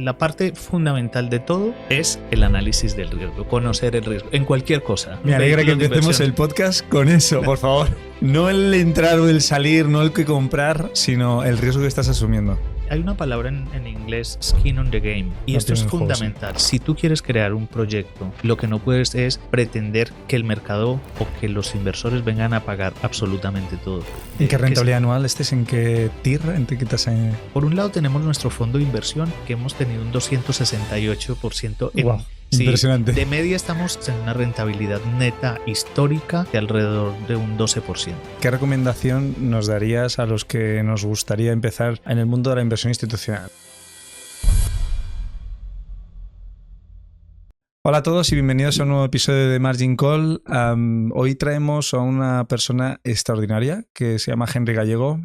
la parte fundamental de todo es el análisis del riesgo, conocer el riesgo, en cualquier cosa. Me alegra que empecemos el podcast con eso, por favor. No el entrar o el salir, no el que comprar, sino el riesgo que estás asumiendo. Hay una palabra en inglés, skin on the game, y No esto es tiene juego, fundamental. Si tú quieres crear un proyecto, lo que no puedes es pretender que el mercado o que los inversores vengan a pagar absolutamente todo. ¿En qué rentabilidad anual estés? ¿En qué TIR? ¿En qué tasa? Por un lado tenemos nuestro fondo de inversión, que hemos tenido un 268% en... Wow. Impresionante. De media estamos en una rentabilidad neta histórica de alrededor de un 12%. ¿Qué recomendación nos darías a los que nos gustaría empezar en el mundo de la inversión institucional? Hola a todos y bienvenidos a un nuevo episodio de Margin Call. Hoy traemos a una persona extraordinaria que se llama Henry Gallego,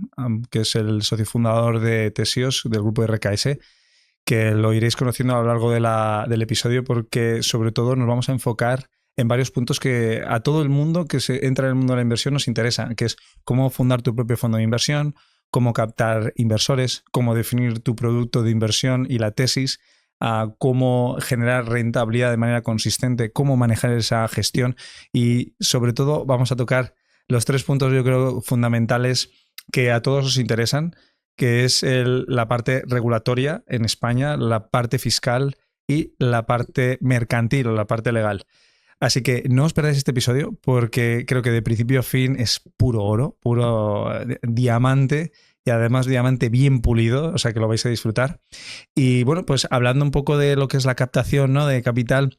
que es el socio fundador de Tesios, del grupo RKS, que lo iréis conociendo a lo largo del episodio porque sobre todo nos vamos a enfocar en varios puntos que a todo el mundo que se entra en el mundo de la inversión nos interesa, que es cómo fundar tu propio fondo de inversión, cómo captar inversores, cómo definir tu producto de inversión y la tesis, cómo generar rentabilidad de manera consistente, cómo manejar esa gestión y sobre todo vamos a tocar los 3 puntos yo creo fundamentales que a todos os interesan, que es la parte regulatoria en España, la parte fiscal y la parte mercantil o la parte legal. Así que no os perdáis este episodio porque creo que de principio a fin es puro oro, puro diamante y además diamante bien pulido, o sea que lo vais a disfrutar. Y bueno, pues hablando un poco de lo que es la captación, ¿no?, de capital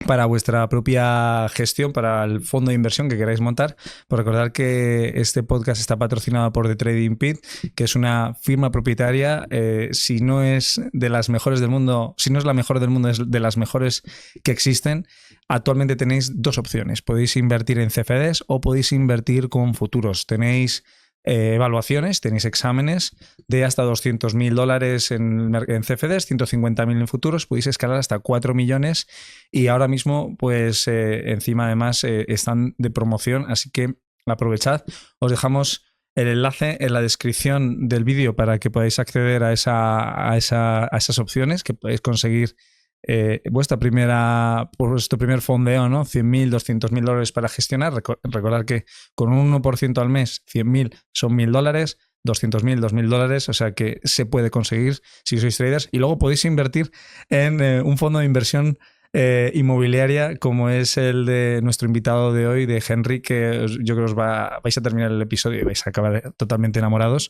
para vuestra propia gestión, para el fondo de inversión que queráis montar, por recordar que este podcast está patrocinado por The Trading Pit, que es una firma propietaria, si no es de las mejores del mundo, si no es la mejor del mundo, es de las mejores que existen. Actualmente tenéis 2 opciones, podéis invertir en CFDs o podéis invertir con futuros. Tenéis evaluaciones, tenéis exámenes de hasta $200.000 en CFDs, 150.000 en futuros, podéis escalar hasta 4 millones y ahora mismo pues encima además están de promoción, así que aprovechad. Os dejamos el enlace en la descripción del vídeo para que podáis acceder a esas opciones, que podéis conseguir vuestro primer fondeo, ¿no? 100.000, 200.000 dólares para gestionar. Recordad que con un 1% al mes, 100.000 son $1.000, 200.000, $2.000, o sea que se puede conseguir si sois traders. Y luego podéis invertir en un fondo de inversión inmobiliaria como es el de nuestro invitado de hoy, de Henry, que yo creo que vais a terminar el episodio y vais a acabar totalmente enamorados.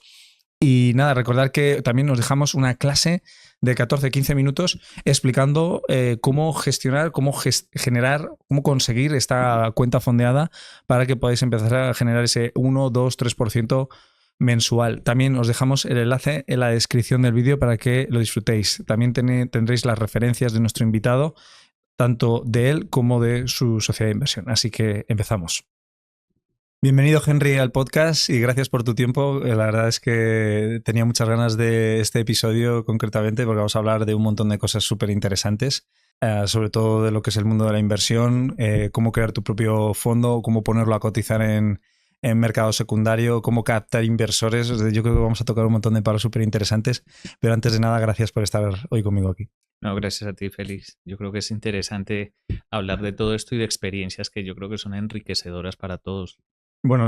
Y nada, recordad que también nos dejamos una clase de 14-15 minutos explicando cómo gestionar, cómo generar, cómo conseguir esta cuenta fondeada para que podáis empezar a generar ese 1, 2, 3% mensual. También os dejamos el enlace en la descripción del vídeo para que lo disfrutéis. También tendréis las referencias de nuestro invitado, tanto de él como de su sociedad de inversión. Así que empezamos. Bienvenido, Henry, al podcast y gracias por tu tiempo. La verdad es que tenía muchas ganas de este episodio concretamente porque vamos a hablar de un montón de cosas súper interesantes, sobre todo de lo que es el mundo de la inversión, cómo crear tu propio fondo, cómo ponerlo a cotizar en mercado secundario, cómo captar inversores. Yo creo que vamos a tocar un montón de palos súper interesantes, pero antes de nada, gracias por estar hoy conmigo aquí. No, gracias a ti, Félix. Yo creo que es interesante hablar de todo esto y de experiencias que yo creo que son enriquecedoras para todos. Bueno,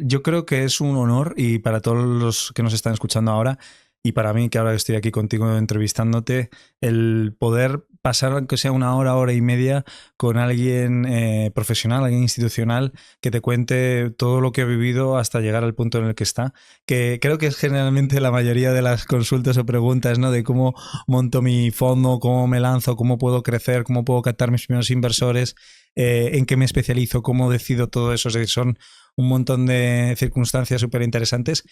yo creo que es un honor y para todos los que nos están escuchando ahora y para mí que ahora estoy aquí contigo entrevistándote, el poder pasar aunque sea una hora y media con alguien profesional, alguien institucional que te cuente todo lo que ha vivido hasta llegar al punto en el que está, que creo que es generalmente la mayoría de las consultas o preguntas, ¿no?, de cómo monto mi fondo, cómo me lanzo, cómo puedo crecer, cómo puedo captar mis primeros inversores, en qué me especializo, cómo decido todo eso. O sea, son un montón de circunstancias súper interesantes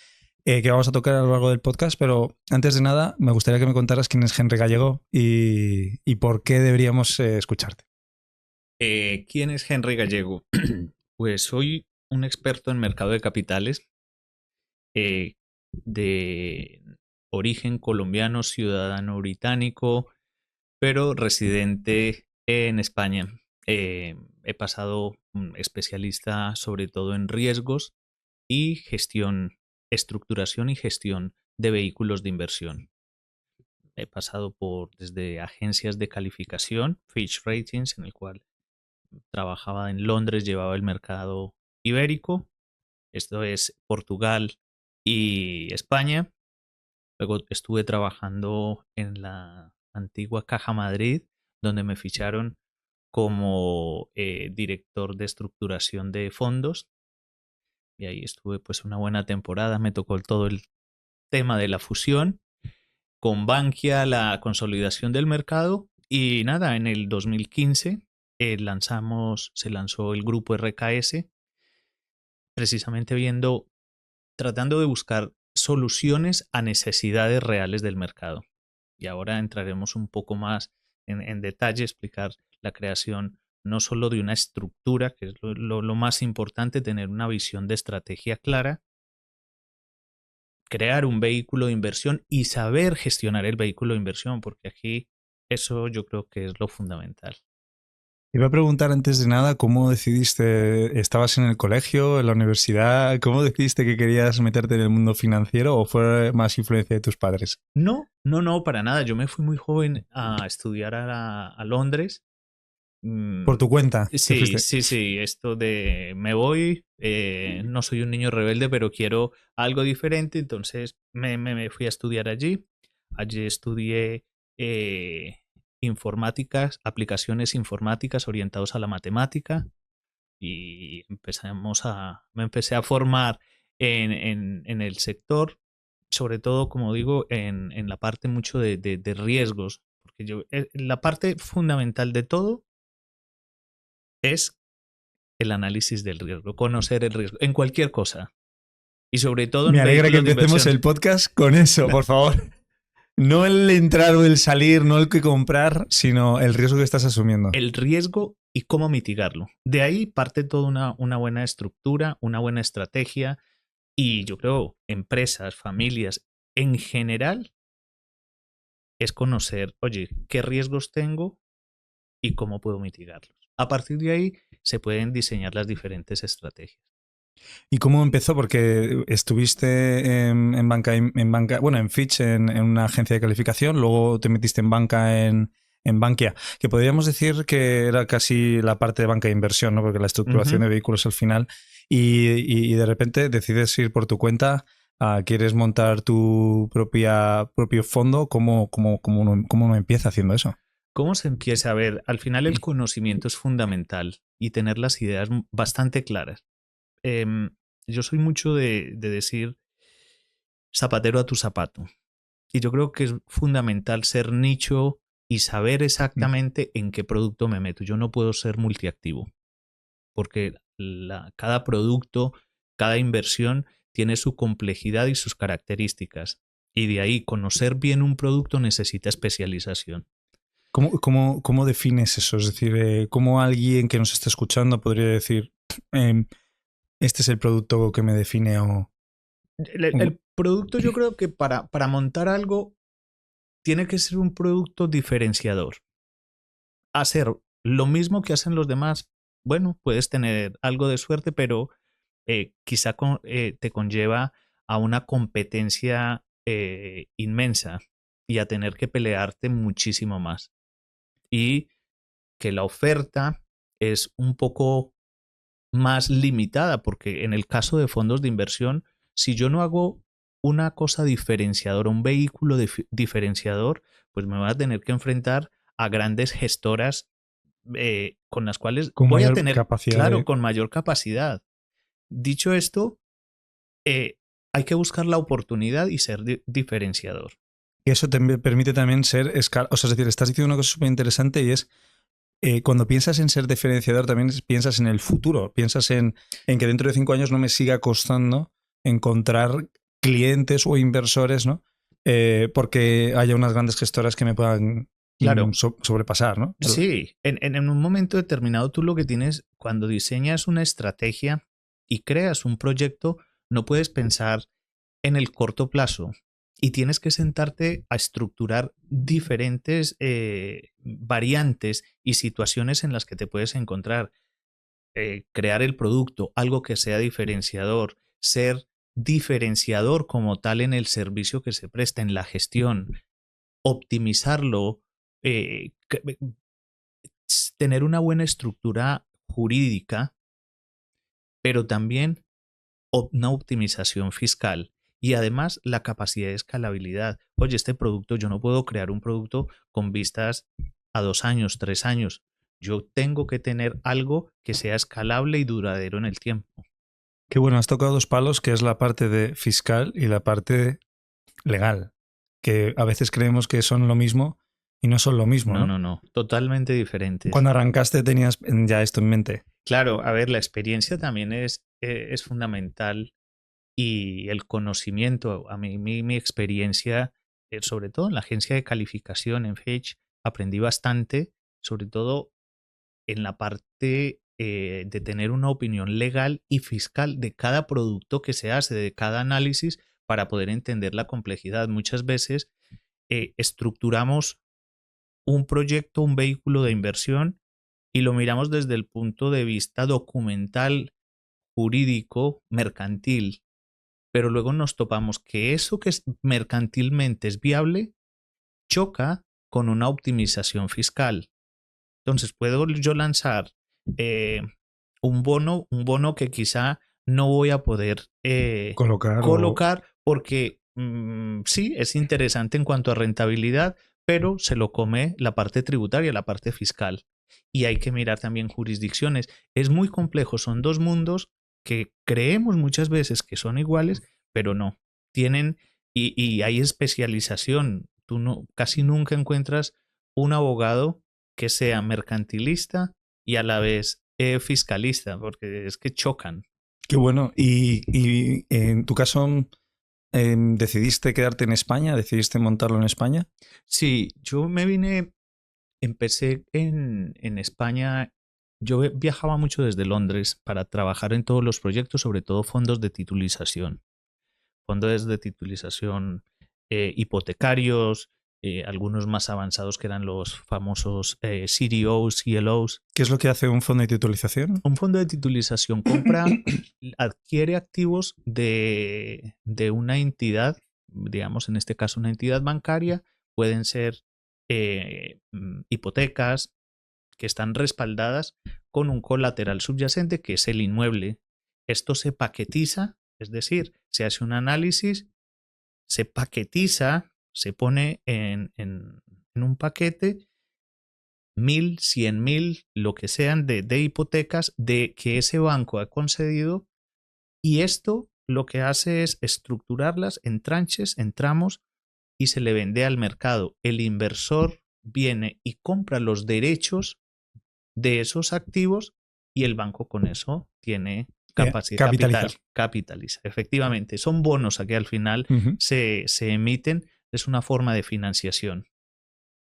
que vamos a tocar a lo largo del podcast, pero antes de nada me gustaría que me contaras quién es Henry Gallego y por qué deberíamos escucharte. ¿Quién es Henry Gallego? Pues soy un experto en mercado de capitales, de origen colombiano, ciudadano británico, pero residente en España. He pasado especialista sobre todo en riesgos y gestión, estructuración y gestión de vehículos de inversión. He pasado por desde agencias de calificación, Fitch Ratings, en el cual trabajaba en Londres, llevaba el mercado ibérico, esto es Portugal y España. Luego estuve trabajando en la antigua Caja Madrid, donde me ficharon como director de estructuración de fondos. Y ahí estuve pues una buena temporada. Me tocó todo el tema de la fusión con Bankia, la consolidación del mercado. Y nada, en el 2015 se lanzó el grupo RKS, precisamente tratando de buscar soluciones a necesidades reales del mercado. Y ahora entraremos un poco más en detalle, explicar la creación no solo de una estructura, que es lo más importante, tener una visión de estrategia clara, crear un vehículo de inversión y saber gestionar el vehículo de inversión, porque aquí eso yo creo que es lo fundamental. Iba a preguntar antes de nada, ¿cómo decidiste, estabas en el colegio, en la universidad, cómo decidiste que querías meterte en el mundo financiero o fue más influencia de tus padres? No, no, no, para nada. Yo me fui muy joven a estudiar a Londres. Por tu cuenta, te Sí, fuiste. sí, sí, esto de me voy, no soy un niño rebelde, pero quiero algo diferente, entonces me fui a estudiar allí. Allí estudié eh, informáticas, aplicaciones informáticas orientados a la matemática y me empecé a formar en el sector, sobre todo, como digo, en la parte mucho de riesgos, porque la parte fundamental de todo es el análisis del riesgo, conocer el riesgo en cualquier cosa y sobre todo Me en alegra que vehículos de empecemos inversión. el podcast con eso, por favor. No el entrar o el salir, no el que comprar, sino el riesgo que estás asumiendo. El riesgo y cómo mitigarlo. De ahí parte toda una buena estructura, una buena estrategia y yo creo empresas, familias en general es conocer, oye, qué riesgos tengo y cómo puedo mitigarlos. A partir de ahí se pueden diseñar las diferentes estrategias. ¿Y cómo empezó? Porque estuviste en banca, bueno, en Fitch, en una agencia de calificación, luego te metiste en banca en Bankia, que podríamos decir que era casi la parte de banca de inversión, ¿no? Porque la estructuración Ujú. de vehículos al final, y de repente decides ir por tu cuenta, quieres montar tu propio fondo, ¿cómo uno empieza haciendo eso? ¿Cómo se empieza a ver? Al final el conocimiento es fundamental y tener las ideas bastante claras. Em, yo soy mucho de decir zapatero a tu zapato. Y yo creo que es fundamental ser nicho y saber exactamente en qué producto me meto. Yo no puedo ser multiactivo porque cada producto, cada inversión tiene su complejidad y sus características. Y de ahí conocer bien un producto necesita especialización. ¿Cómo defines eso? Es decir, ¿cómo alguien que nos está escuchando podría decir, em, este es el producto que me define o... El producto yo creo que para montar algo tiene que ser un producto diferenciador. Hacer lo mismo que hacen los demás, bueno, puedes tener algo de suerte, pero quizá te conlleva a una competencia inmensa y a tener que pelearte muchísimo más. Y que la oferta es un poco más limitada, porque en el caso de fondos de inversión, si yo no hago una cosa diferenciadora, un vehículo diferenciador, pues me voy a tener que enfrentar a grandes gestoras con las cuales con voy a mayor tener, capacidad claro, de... con mayor capacidad. Dicho esto, hay que buscar la oportunidad y ser diferenciador. Y eso te permite también ser escala. O sea, es decir, estás diciendo una cosa súper interesante y es, cuando piensas en ser diferenciador, también piensas en el futuro. Piensas en que dentro de 5 años no me siga costando encontrar clientes o inversores, ¿no? Porque haya unas grandes gestoras que me puedan Claro, sobrepasar, ¿no? sí, en un momento determinado tú lo que tienes cuando diseñas una estrategia y creas un proyecto, no puedes pensar en el corto plazo y tienes que sentarte a estructurar diferentes variantes y situaciones en las que te puedes encontrar. Crear el producto, algo que sea diferenciador, ser diferenciador como tal en el servicio que se presta, en la gestión, optimizarlo, tener una buena estructura jurídica, pero también una optimización fiscal y además la capacidad de escalabilidad. Oye, este producto, yo no puedo crear un producto con vistas a 2 años, 3 años. Yo tengo que tener algo que sea escalable y duradero en el tiempo. Qué bueno, has tocado dos palos, que es la parte de fiscal y la parte legal, que a veces creemos que son lo mismo y no son lo mismo, ¿no? No, totalmente diferentes. Cuando arrancaste tenías ya esto en mente. Claro, a ver, la experiencia también es fundamental y el conocimiento. A mí, mi experiencia, sobre todo en la agencia de calificación en Fitch, aprendí bastante, sobre todo en la parte de tener una opinión legal y fiscal de cada producto que se hace, de cada análisis, para poder entender la complejidad. Muchas veces estructuramos un proyecto, un vehículo de inversión y lo miramos desde el punto de vista documental, jurídico, mercantil, pero luego nos topamos que eso que mercantilmente es viable choca con una optimización fiscal. Entonces, puedo yo lanzar un bono que quizá no voy a poder colocar porque sí, es interesante en cuanto a rentabilidad, pero se lo come la parte tributaria, la parte fiscal. Y hay que mirar también jurisdicciones. Es muy complejo, son dos mundos que creemos muchas veces que son iguales, pero no. Tienen, y hay especialización. Tú no, casi nunca encuentras un abogado que sea mercantilista y a la vez fiscalista, porque es que chocan. Qué bueno. Y en tu caso, ¿decidiste quedarte en España? ¿Decidiste montarlo en España? Sí, yo me vine, empecé en España. Yo viajaba mucho desde Londres para trabajar en todos los proyectos, sobre todo fondos de titulización. Fondos de titulización hipotecarios, algunos más avanzados que eran los famosos CDOs, CLOs. ¿Qué es lo que hace un fondo de titulización? Un fondo de titulización adquiere activos de una entidad, digamos en este caso una entidad bancaria, pueden ser hipotecas que están respaldadas con un colateral subyacente que es el inmueble. Esto se paquetiza, es decir, se hace un análisis, se paquetiza, se pone en un paquete 1.000, 100.000, lo que sean de hipotecas de que ese banco ha concedido, y esto lo que hace es estructurarlas en tranches, en tramos, y se le vende al mercado. El inversor viene y compra los derechos de esos activos y el banco con eso tiene capacidad, capitaliza. Efectivamente, son bonos a que al final se emiten, es una forma de financiación.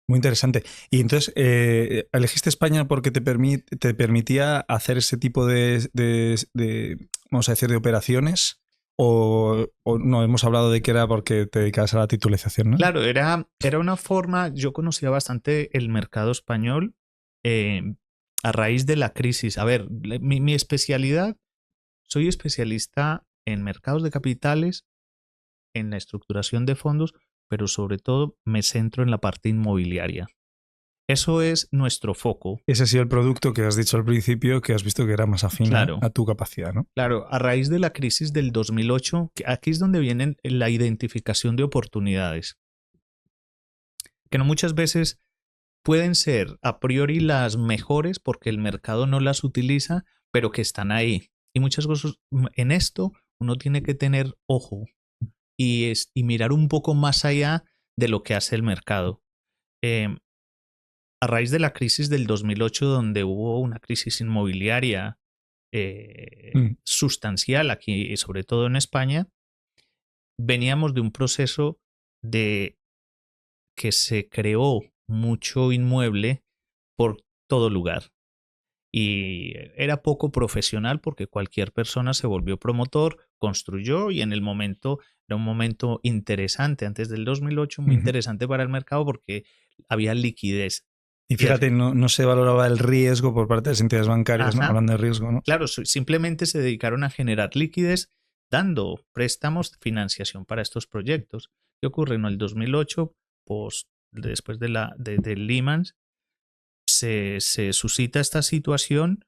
Muy interesante. Y entonces, ¿elegiste España porque te permitía hacer ese tipo vamos a decir, de operaciones? O no, hemos hablado de que era porque te dedicabas a la titulización, ¿no? Claro, era una forma. Yo conocía bastante el mercado español a raíz de la crisis. A ver, mi especialidad, soy especialista en mercados de capitales, en la estructuración de fondos, pero sobre todo me centro en la parte inmobiliaria. Eso es nuestro foco. Ese ha sido el producto que has dicho al principio, que has visto que era más afín a tu capacidad, ¿no? Claro, a raíz de la crisis del 2008, aquí es donde viene la identificación de oportunidades, que no muchas veces pueden ser a priori las mejores porque el mercado no las utiliza, pero que están ahí. Y muchas cosas en esto uno tiene que tener ojo y mirar un poco más allá de lo que hace el mercado. A raíz de la crisis del 2008, donde hubo una crisis inmobiliaria sustancial aquí, sobre todo en España, veníamos de un proceso de que se creó mucho inmueble por todo lugar. Y era poco profesional porque cualquier persona se volvió promotor, construyó y en el momento, era un momento interesante antes del 2008, muy interesante para el mercado porque había liquidez. Y fíjate, no se valoraba el riesgo por parte de las entidades bancarias, ¿no? Hablando de riesgo, ¿no? Claro, simplemente se dedicaron a generar liquidez dando préstamos, financiación para estos proyectos. ¿Qué ocurre? En el 2008, post después de Lehman, se suscita esta situación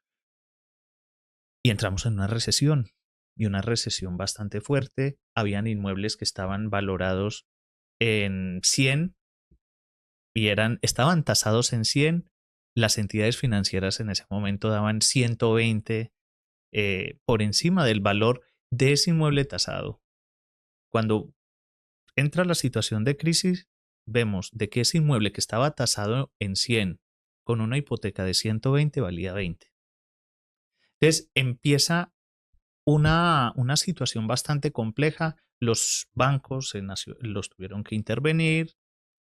y entramos en una recesión. Y una recesión bastante fuerte. Habían inmuebles que estaban valorados en 100 y estaban tasados en 100. Las entidades financieras en ese momento daban 120 por encima del valor de ese inmueble tasado. Cuando entra la situación de crisis, vemos de que ese inmueble que estaba tasado en 100 con una hipoteca de 120 valía 20. Entonces empieza una situación bastante compleja. Los bancos los tuvieron que intervenir.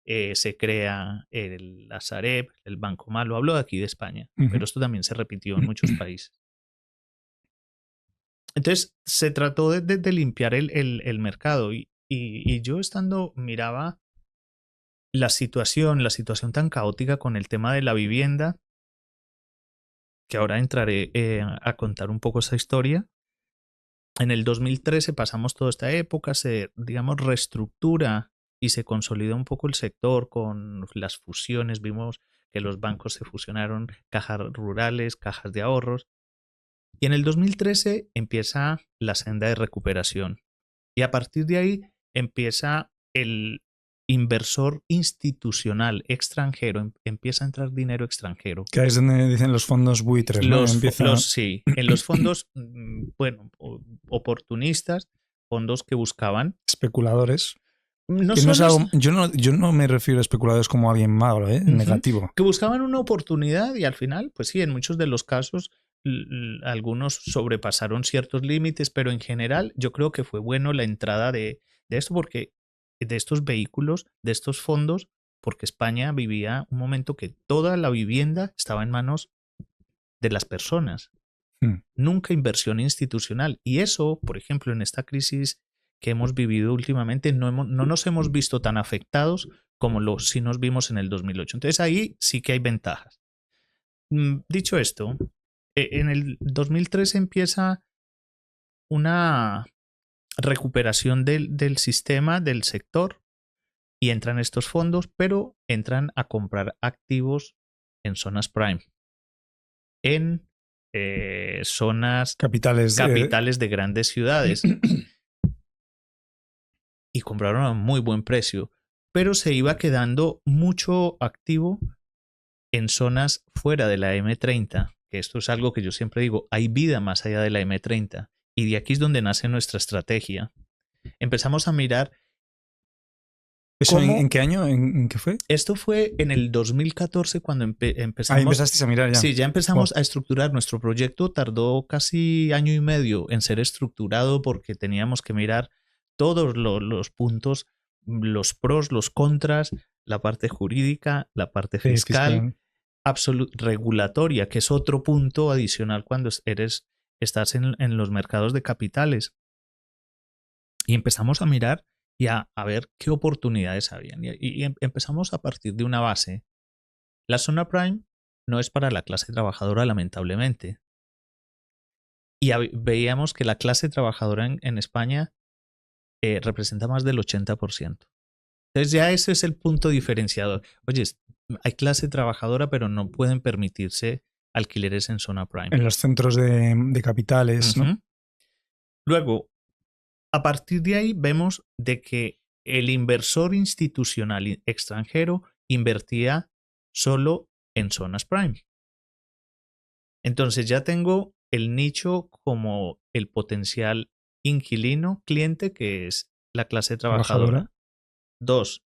Se crea la Sareb, el Banco Malo. Hablo de aquí de España, pero esto también se repitió en muchos países. Entonces se trató de limpiar el mercado y yo miraba la situación tan caótica con el tema de la vivienda, que ahora entraré a contar un poco esa historia. En el 2013 pasamos toda esta época, se, digamos, reestructura y se consolida un poco el sector con las fusiones. Vimos que los bancos se fusionaron, cajas rurales, cajas de ahorros. Y en el 2013 empieza la senda de recuperación. Y a partir de ahí empieza el inversor institucional extranjero, empieza a entrar dinero extranjero. Que es donde dicen los fondos buitres, ¿no? Sí, en los fondos, bueno, oportunistas, fondos que buscaban. Especuladores. No que no es algo, yo no me refiero a especuladores como alguien malo, negativo. Que buscaban una oportunidad y al final, pues sí, en muchos de los casos, algunos sobrepasaron ciertos límites, pero en general yo creo que fue bueno la entrada de esto, porque de estos vehículos, de estos fondos, porque España vivía un momento que toda la vivienda estaba en manos de las personas. Nunca inversión institucional. Y eso, por ejemplo, en esta crisis que hemos vivido últimamente, no nos hemos visto tan afectados como sí nos vimos en el 2008. Entonces ahí sí que hay ventajas. Dicho esto, en el 2013 empieza una recuperación del sistema, del sector, y entran estos fondos, pero entran a comprar activos en zonas prime, en zonas capitales de grandes ciudades. Y compraron a muy buen precio, pero se iba quedando mucho activo en zonas fuera de la M30, que esto es algo que yo siempre digo, hay vida más allá de la M30, y de aquí es donde nace nuestra estrategia. Empezamos a mirar. ¿Eso en qué año? ¿En qué fue? Esto fue en el 2014 cuando empezamos. Ahí empezasteis a mirar ya. Sí, ya empezamos a estructurar. Nuestro proyecto tardó casi año y medio en ser estructurado porque teníamos que mirar todos los puntos, los pros, los contras, la parte jurídica, la parte fiscal. Regulatoria, que es otro punto adicional cuando estás en los mercados de capitales. Y empezamos a mirar y a ver qué oportunidades habían. Y empezamos a partir de una base. La zona prime no es para la clase trabajadora, lamentablemente. Y veíamos que la clase trabajadora en España representa más del 80%. Entonces ya ese es el punto diferenciador. Oye, hay clase trabajadora, pero no pueden permitirse alquileres en zona prime. En los centros de capitales, ¿no? Luego, a partir de ahí vemos de que el inversor institucional extranjero invertía solo en zonas prime. Entonces ya tengo el nicho como el potencial inquilino, cliente, que es la clase trabajadora. 2.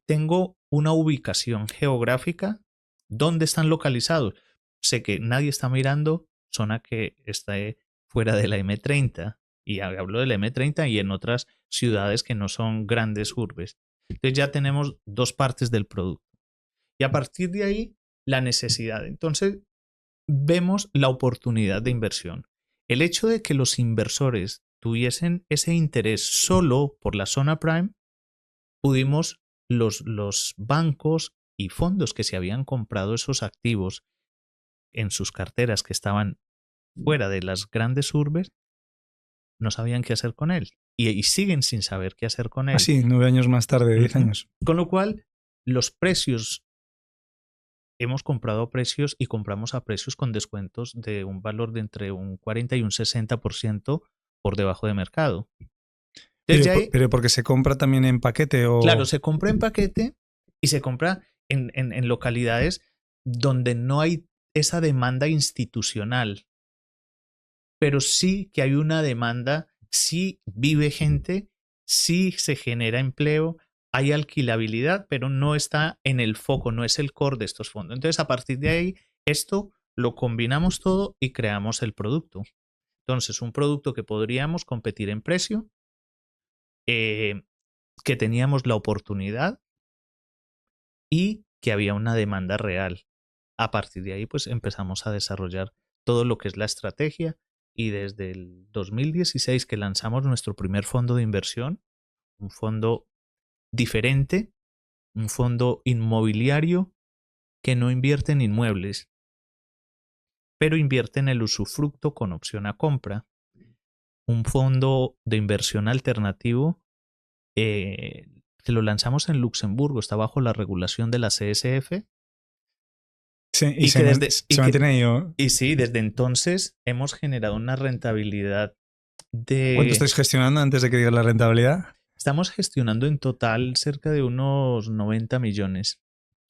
Tengo una ubicación geográfica. ¿Dónde están localizados? Sé que nadie está mirando zona que está fuera de la M30. Y hablo de la M30 y en otras ciudades que no son grandes urbes. Entonces ya tenemos dos partes del producto. Y a partir de ahí, la necesidad. Entonces, vemos la oportunidad de inversión. El hecho de que los inversores tuviesen ese interés solo por la zona prime, pudimos los bancos y fondos que se habían comprado esos activos en sus carteras que estaban fuera de las grandes urbes, no sabían qué hacer con él. Y siguen sin saber qué hacer con él. Sí, 9 años más tarde, 10 años. Con lo cual, Los precios, hemos comprado a precios y compramos a precios con descuentos de un valor de entre un 40 y un 60% por debajo de mercado. Desde ahí, pero porque se compra también en paquete o... claro, se compra en paquete y se compra en localidades donde no hay esa demanda institucional, pero sí que hay una demanda, sí vive gente, sí se genera empleo, hay alquilabilidad, pero no está en el foco, no es el core de estos fondos. Entonces, a partir de ahí, esto lo combinamos todo y creamos el producto. Entonces, un producto que podríamos competir en precio, que teníamos la oportunidad y que había una demanda real. A partir de ahí, pues empezamos a desarrollar todo lo que es la estrategia y desde el 2016 que lanzamos nuestro primer fondo de inversión, un fondo diferente, un fondo inmobiliario que no invierte en inmuebles, pero invierte en el usufructo con opción a compra, un fondo de inversión alternativo que lo lanzamos en Luxemburgo, está bajo la regulación de la CSF. Sí, y se que, mantiene ahí. ¿O? y sí, desde entonces hemos generado una rentabilidad ¿Cuánto de... estáis gestionando antes de que digas la rentabilidad? Estamos gestionando en total cerca de unos 90 millones.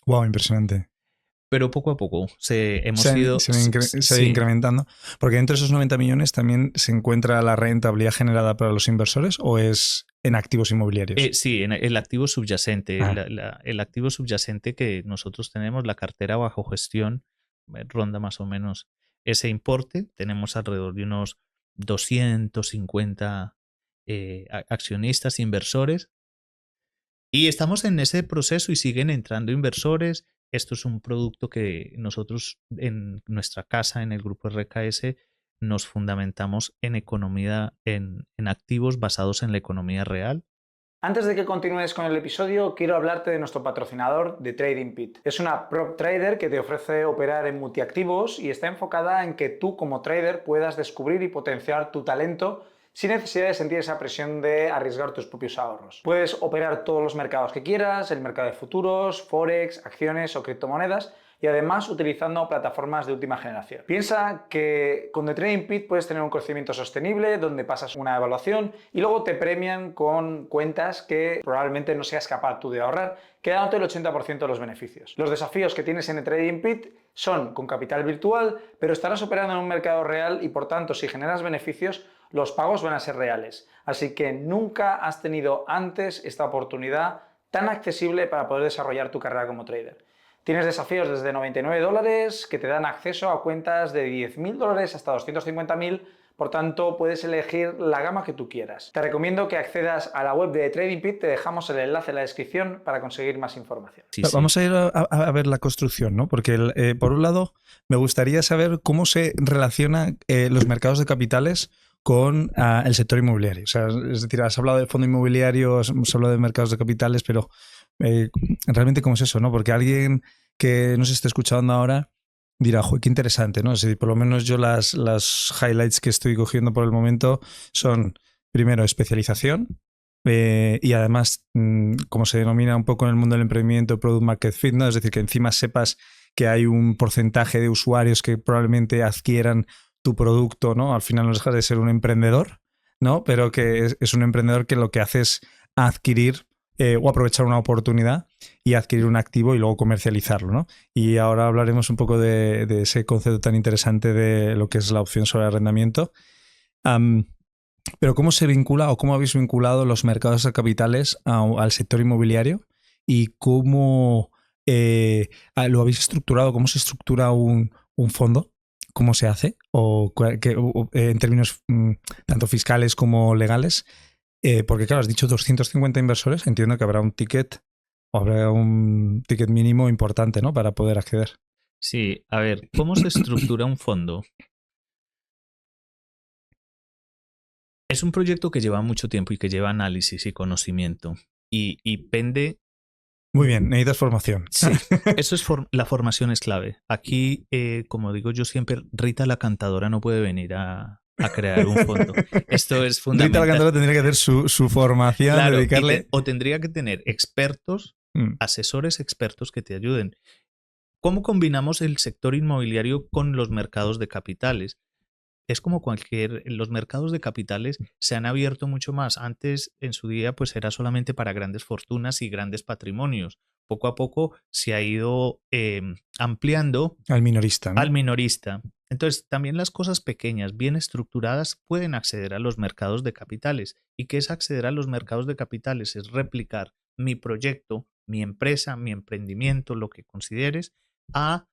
Wow, impresionante. Pero poco a poco hemos Se ido... va incrementando. Porque dentro de esos 90 millones también se encuentra la rentabilidad generada para los inversores o es en activos inmobiliarios. Sí, en el activo subyacente. El activo subyacente que nosotros tenemos, la cartera bajo gestión, ronda más o menos ese importe. Tenemos alrededor de unos 250 accionistas, inversores. Y estamos en ese proceso y siguen entrando inversores. Esto es un producto que nosotros en nuestra casa, en el grupo RKS, nos fundamentamos en economía, en activos basados en la economía real. Antes de que continúes con el episodio, quiero hablarte de nuestro patrocinador, de TradingPeat. Es una prop trader que te ofrece operar en multiactivos y está enfocada en que tú como trader puedas descubrir y potenciar tu talento sin necesidad de sentir esa presión de arriesgar tus propios ahorros. Puedes operar todos los mercados que quieras, el mercado de futuros, forex, acciones o criptomonedas, y además utilizando plataformas de última generación. Piensa que con The Trading Pit puedes tener un crecimiento sostenible donde pasas una evaluación y luego te premian con cuentas que probablemente no seas capaz tú de ahorrar, quedándote el 80% de los beneficios. Los desafíos que tienes en The Trading Pit son con capital virtual, pero estarás operando en un mercado real y por tanto si generas beneficios, los pagos van a ser reales. Así que nunca has tenido antes esta oportunidad tan accesible para poder desarrollar tu carrera como trader. Tienes desafíos desde $99 que te dan acceso a cuentas de $10.000 hasta $250.000, por tanto puedes elegir la gama que tú quieras. Te recomiendo que accedas a la web de TradingPeat, te dejamos el enlace en la descripción para conseguir más información. Sí. Vamos a ir a ver la construcción, ¿no? Porque por un lado me gustaría saber cómo se relacionan los mercados de capitales con el sector inmobiliario. O sea, es decir, has hablado de fondo inmobiliario, hemos hablado de mercados de capitales, pero realmente cómo es eso, ¿no? Porque alguien que nos esté escuchando ahora dirá, joder, qué interesante, ¿no? Es decir, por lo menos yo las highlights que estoy cogiendo por el momento son, primero, especialización y además, como se denomina un poco en el mundo del emprendimiento, product market fit, ¿no? Es decir, que encima sepas que hay un porcentaje de usuarios que probablemente adquieran tu producto, ¿no? Al final no dejas de ser un emprendedor, ¿no? Pero que es un emprendedor que lo que hace es adquirir o aprovechar una oportunidad y adquirir un activo y luego comercializarlo, ¿no? Y ahora hablaremos un poco de ese concepto tan interesante de lo que es la opción sobre arrendamiento. Pero ¿cómo se vincula o cómo habéis vinculado los mercados de capitales al sector inmobiliario y cómo lo habéis estructurado? ¿Cómo se estructura un fondo? ¿Cómo se hace? O en términos tanto fiscales como legales. Porque claro, has dicho 250 inversores, entiendo que habrá un ticket mínimo importante, ¿no? Para poder acceder. Sí, a ver, ¿cómo se estructura un fondo? Es un proyecto que lleva mucho tiempo y que lleva análisis y conocimiento. Y pende... Muy bien, necesitas formación. Sí, eso es la formación es clave. Aquí, como digo yo siempre, Rita la cantadora no puede venir a crear un fondo. Esto es fundamental. Rita la cantadora tendría que hacer su formación, claro, dedicarle... o tendría que tener expertos asesores expertos que te ayuden. ¿Cómo combinamos el sector inmobiliario con los mercados de capitales? Es como los mercados de capitales se han abierto mucho más. Antes, en su día, pues era solamente para grandes fortunas y grandes patrimonios. Poco a poco se ha ido ampliando Al minorista, ¿no? al minorista. Entonces, también las cosas pequeñas, bien estructuradas, pueden acceder a los mercados de capitales. ¿Y qué es acceder a los mercados de capitales? Es replicar mi proyecto, mi empresa, mi emprendimiento, lo que consideres, a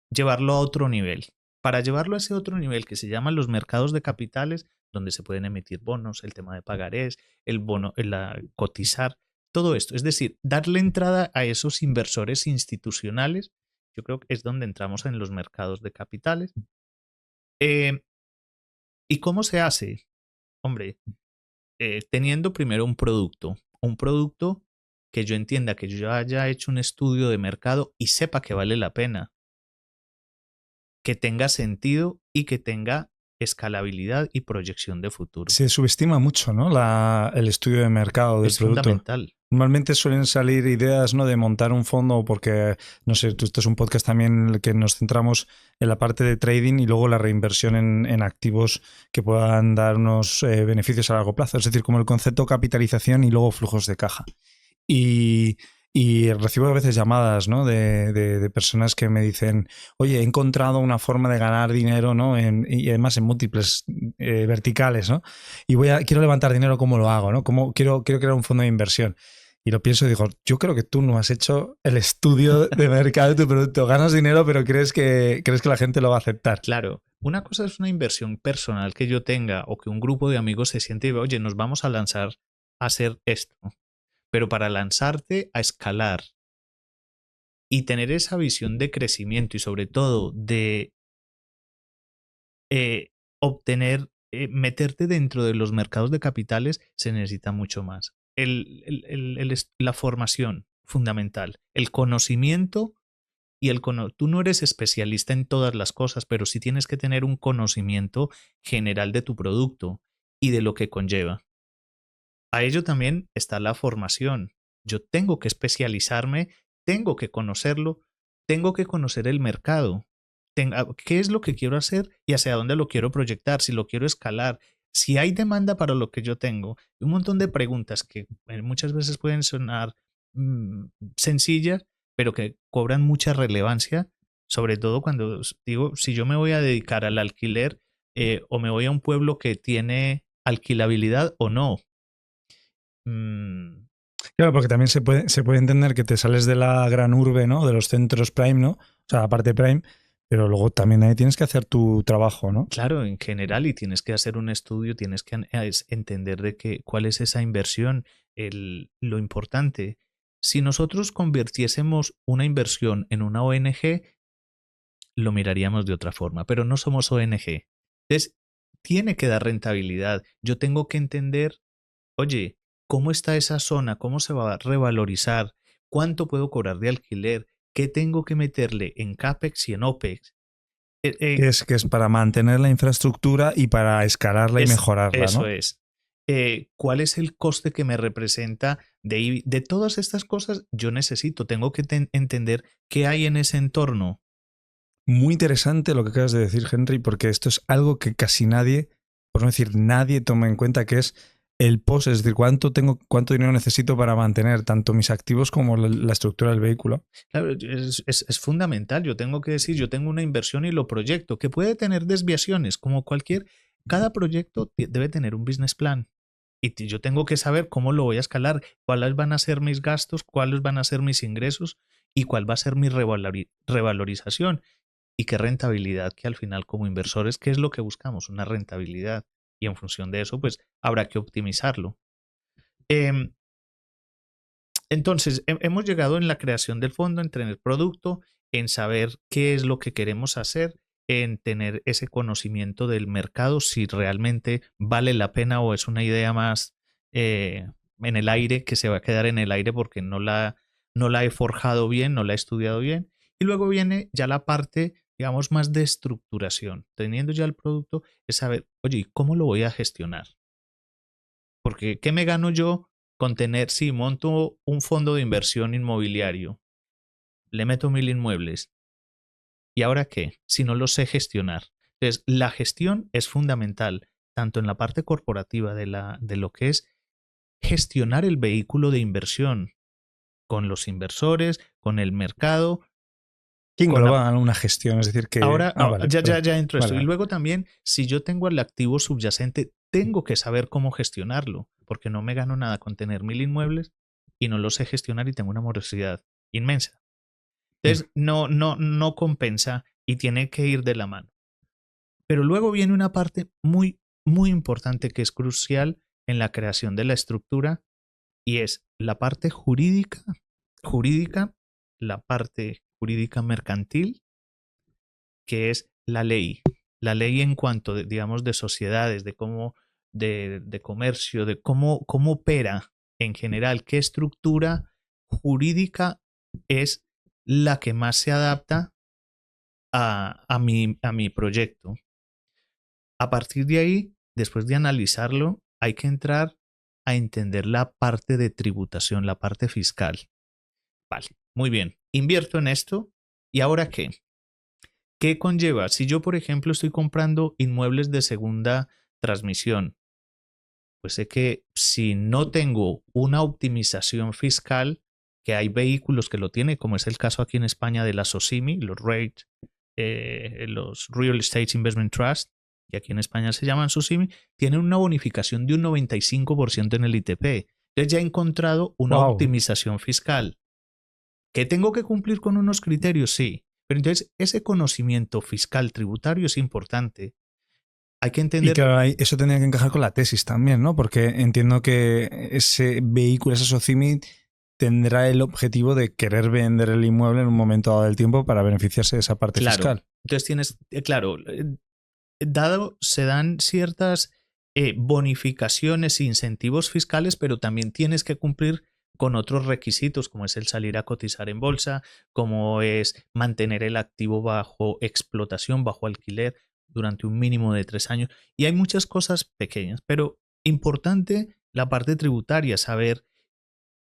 llevarlo a otro nivel. Para llevarlo a ese otro nivel que se llaman los mercados de capitales, donde se pueden emitir bonos, el tema de pagarés, el bono, cotizar, todo esto. Es decir, darle entrada a esos inversores institucionales, yo creo que es donde entramos en los mercados de capitales. ¿Y cómo se hace? Hombre, teniendo primero un producto que yo entienda, que yo haya hecho un estudio de mercado y sepa que vale la pena, que tenga sentido y que tenga escalabilidad y proyección de futuro. Se subestima mucho, ¿no? El estudio de mercado del Es producto. fundamental. Normalmente suelen salir ideas, ¿no?, de montar un fondo porque, no sé, esto es un podcast también en el que nos centramos en la parte de trading y luego la reinversión en activos que puedan dar unos beneficios a largo plazo. Es decir, como el concepto capitalización y luego flujos de caja. Y recibo a veces llamadas, ¿no?, de personas que me dicen, oye, he encontrado una forma de ganar dinero, ¿no?, y además en múltiples verticales, ¿no? Y quiero levantar dinero, ¿cómo lo hago? ¿No? Quiero crear un fondo de inversión. Y lo pienso y digo, yo creo que tú no has hecho el estudio de mercado de tu producto. Ganas dinero, pero crees que la gente lo va a aceptar. Claro, una cosa es una inversión personal que yo tenga o que un grupo de amigos se siente y diga, oye, nos vamos a lanzar a hacer esto. Pero para lanzarte a escalar y tener esa visión de crecimiento y sobre todo de obtener, meterte dentro de los mercados de capitales, se necesita mucho más. La formación fundamental, el conocimiento y tú no eres especialista en todas las cosas, pero sí tienes que tener un conocimiento general de tu producto y de lo que conlleva. A ello también está la formación. Yo tengo que especializarme, tengo que conocerlo, tengo que conocer el mercado. ¿Qué es lo que quiero hacer y hacia dónde lo quiero proyectar? Si lo quiero escalar, si hay demanda para lo que yo tengo. Un montón de preguntas que muchas veces pueden sonar sencillas, pero que cobran mucha relevancia, sobre todo cuando digo, si yo me voy a dedicar al alquiler o me voy a un pueblo que tiene alquilabilidad o no. Claro, porque también se puede entender que te sales de la gran urbe, ¿no?, de los centros prime, ¿no? O sea, la parte prime, pero luego también ahí tienes que hacer tu trabajo, ¿no? Claro, en general, y tienes que hacer un estudio, tienes que entender cuál es esa inversión, lo importante. Si nosotros convirtiésemos una inversión en una ONG, lo miraríamos de otra forma, pero no somos ONG. Entonces, tiene que dar rentabilidad. Yo tengo que entender, oye, ¿cómo está esa zona? ¿Cómo se va a revalorizar? ¿Cuánto puedo cobrar de alquiler? ¿Qué tengo que meterle en CAPEX y en OPEX? Que es para mantener la infraestructura y para escalarla y mejorarla, eso ¿no? es. ¿Cuál es el coste que me representa de todas estas cosas? Yo tengo que entender qué hay en ese entorno. Muy interesante lo que acabas de decir, Henry, porque esto es algo que casi nadie, por no decir nadie, toma en cuenta, que es el post, es decir, cuánto dinero necesito para mantener tanto mis activos como la estructura del vehículo. Claro, es fundamental. Yo tengo que decir, yo tengo una inversión y lo proyecto, que puede tener desviaciones, como cada proyecto debe tener un business plan. Y yo tengo que saber cómo lo voy a escalar, cuáles van a ser mis gastos, cuáles van a ser mis ingresos y cuál va a ser mi revalorización y qué rentabilidad, que al final como inversores, ¿qué es lo que buscamos? Una rentabilidad. Y en función de eso, pues habrá que optimizarlo. Entonces, hemos llegado en la creación del fondo, en tener producto, en saber qué es lo que queremos hacer, en tener ese conocimiento del mercado, si realmente vale la pena o es una idea más en el aire, que se va a quedar en el aire porque no la he forjado bien, no la he estudiado bien. Y luego viene ya la parte, digamos, más de estructuración. Teniendo ya el producto, es saber, oye, ¿cómo lo voy a gestionar? Porque, ¿qué me gano yo sí, monto un fondo de inversión inmobiliario, le meto 1000 inmuebles. ¿Y ahora qué? Si no lo sé gestionar. Entonces, la gestión es fundamental, tanto en la parte corporativa de lo que es gestionar el vehículo de inversión con los inversores, con el mercado, ¿Quién con la... engloba una gestión? Es decir, que... Ahora, Vale, ya perdón. entro esto. Vale, Y vale. luego también, si yo tengo el activo subyacente, tengo que saber cómo gestionarlo, porque no me gano nada con tener 1000 inmuebles y no lo sé gestionar y tengo una morosidad inmensa. Entonces, no compensa y tiene que ir de la mano. Pero luego viene una parte muy, muy importante que es crucial en la creación de la estructura y es la parte jurídica, la parte jurídica mercantil, que es la ley. La ley en cuanto, digamos, de sociedades, de cómo, de comercio, de cómo opera en general, qué estructura jurídica es la que más se adapta a mi proyecto. A partir de ahí, después de analizarlo, hay que entrar a entender la parte de tributación, la parte fiscal. Vale, muy bien. Invierto en esto. ¿Y ahora qué? ¿Qué conlleva? Si yo, por ejemplo, estoy comprando inmuebles de segunda transmisión, pues sé que si no tengo una optimización fiscal, que hay vehículos que lo tienen, como es el caso aquí en España de la SOCIMI, los Real Estate Investment Trust, que aquí en España se llaman SOCIMI, tienen una bonificación de un 95% en el ITP. Entonces ya he encontrado una Wow. optimización fiscal. ¿Que tengo que cumplir con unos criterios? Sí. Pero entonces ese conocimiento fiscal tributario es importante. Hay que Y entender, claro, eso tendría que encajar con la tesis también, ¿no? Porque entiendo que ese vehículo, ese SOCIMI, tendrá el objetivo de querer vender el inmueble en un momento dado del tiempo para beneficiarse de esa parte claro, fiscal. entonces tienes, claro, se dan ciertas bonificaciones e incentivos fiscales, pero también tienes que cumplir con otros requisitos, como es el salir a cotizar en bolsa, como es mantener el activo bajo explotación, bajo alquiler durante un mínimo de 3 años. Y hay muchas cosas pequeñas, pero importante la parte tributaria, saber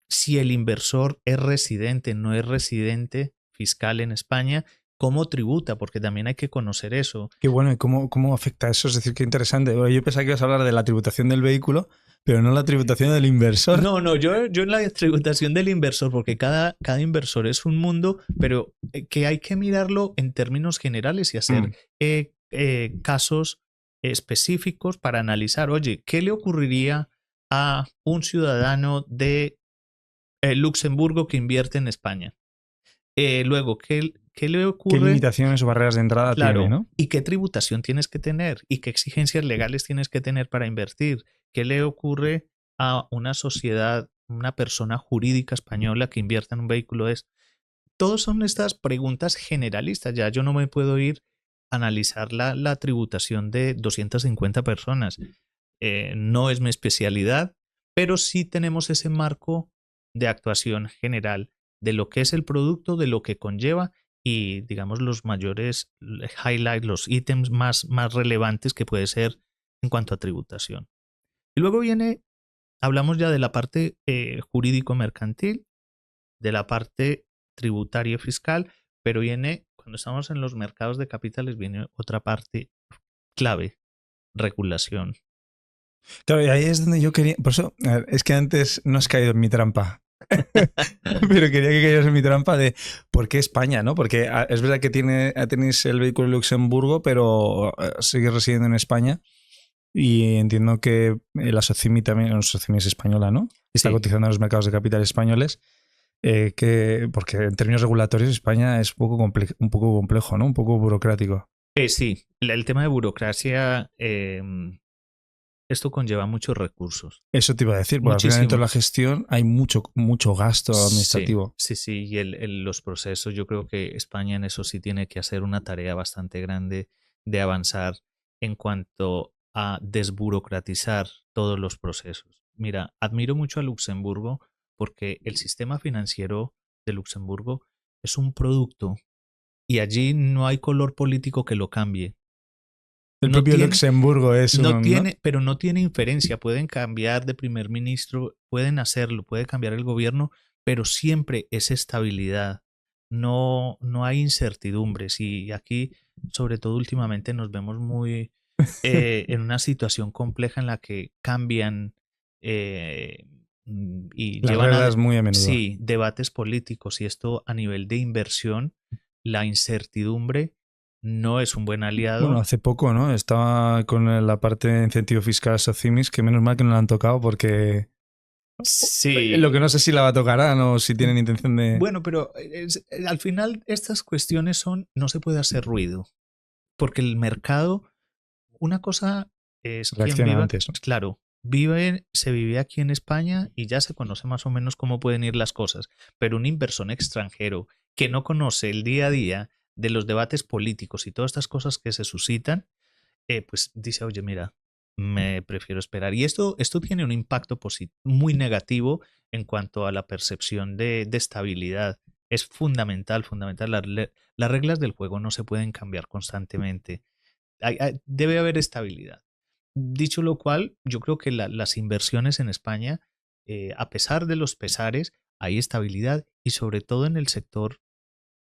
si el inversor es residente, no es residente fiscal en España, cómo tributa, porque también hay que conocer eso. Qué bueno, ¿y cómo afecta eso? Es decir, qué interesante. Yo pensaba que ibas a hablar de la tributación del vehículo, pero no la tributación del inversor. No, yo en la tributación del inversor, porque cada inversor es un mundo, pero que hay que mirarlo en términos generales y hacer Mm. casos específicos para analizar, oye, ¿qué le ocurriría a un ciudadano de Luxemburgo que invierte en España? Luego, ¿qué le ¿Qué ocurre? limitaciones o barreras de entrada tiene, Claro, no? ¿y qué tributación tienes que tener? ¿Y qué exigencias legales tienes que tener para invertir? ¿Qué le ocurre a una sociedad, una persona jurídica española que invierta en un vehículo de Todas son estas preguntas generalistas. Ya yo no me puedo ir a analizar la tributación de 250 personas. No es mi especialidad, pero sí tenemos ese marco de actuación general de lo que es el producto, de lo que conlleva y, digamos, los mayores highlights, los ítems más relevantes que puede ser en cuanto a tributación. Y luego hablamos ya de la parte jurídico-mercantil, de la parte tributaria y fiscal, pero cuando estamos en los mercados de capitales, viene otra parte clave, regulación. Claro, y ahí es donde yo quería. Por eso, a ver, es que antes no has caído en mi trampa. Pero quería que cayeras en mi trampa de por qué España, ¿no? Porque es verdad que tenéis el vehículo en Luxemburgo, pero sigues residiendo en España. Y entiendo que la Socimi también, Socimi es española, ¿no? Está Sí, cotizando en los mercados de capitales españoles. Porque en términos regulatorios España es un poco complejo, ¿no? Un poco burocrático. sí, el tema de burocracia, esto conlleva muchos recursos, Eso te iba a decir, porque al final dentro de la muchísimos. gestión hay mucho gasto Sí, administrativo. sí, sí, y los procesos, yo creo que España en eso sí tiene que hacer una tarea bastante grande de avanzar en cuanto a desburocratizar todos los procesos. Mira, admiro mucho a Luxemburgo porque el sistema financiero de Luxemburgo es un producto y allí no hay color político que lo cambie. El no propio tiene, Luxemburgo es no un... tiene, pero no tiene inferencia. Pueden cambiar de primer ministro, pueden hacerlo, puede cambiar el gobierno, pero siempre es estabilidad. No, no hay incertidumbres. Y aquí, sobre todo últimamente, nos vemos muy en una situación compleja en la que cambian eh, y Las llevan reglas muy a menudo. sí, debates políticos. Y esto a nivel de inversión, la incertidumbre no es un buen Bueno, aliado. hace poco, ¿no? Estaba con la parte de incentivo fiscal a Socimis, que menos mal que no la han tocado porque lo Sí, que no sé si la tocarán o si tienen intención de... bueno, pero al final estas cuestiones son, no se puede hacer ruido, porque el mercado, una cosa es quien Reacciona viva, antes, ¿no? claro, se vive aquí en España y ya se conoce más o menos cómo pueden ir las cosas, pero un inversor extranjero que no conoce el día a día de los debates políticos y todas estas cosas que se suscitan, pues dice, oye, mira, me prefiero esperar. Y esto tiene un impacto muy negativo en cuanto a la percepción de estabilidad. Es fundamental, fundamental. Las reglas del juego no se pueden cambiar constantemente. Debe haber estabilidad. Dicho lo cual, yo creo que las inversiones en España, a pesar de los pesares, hay estabilidad y sobre todo en el sector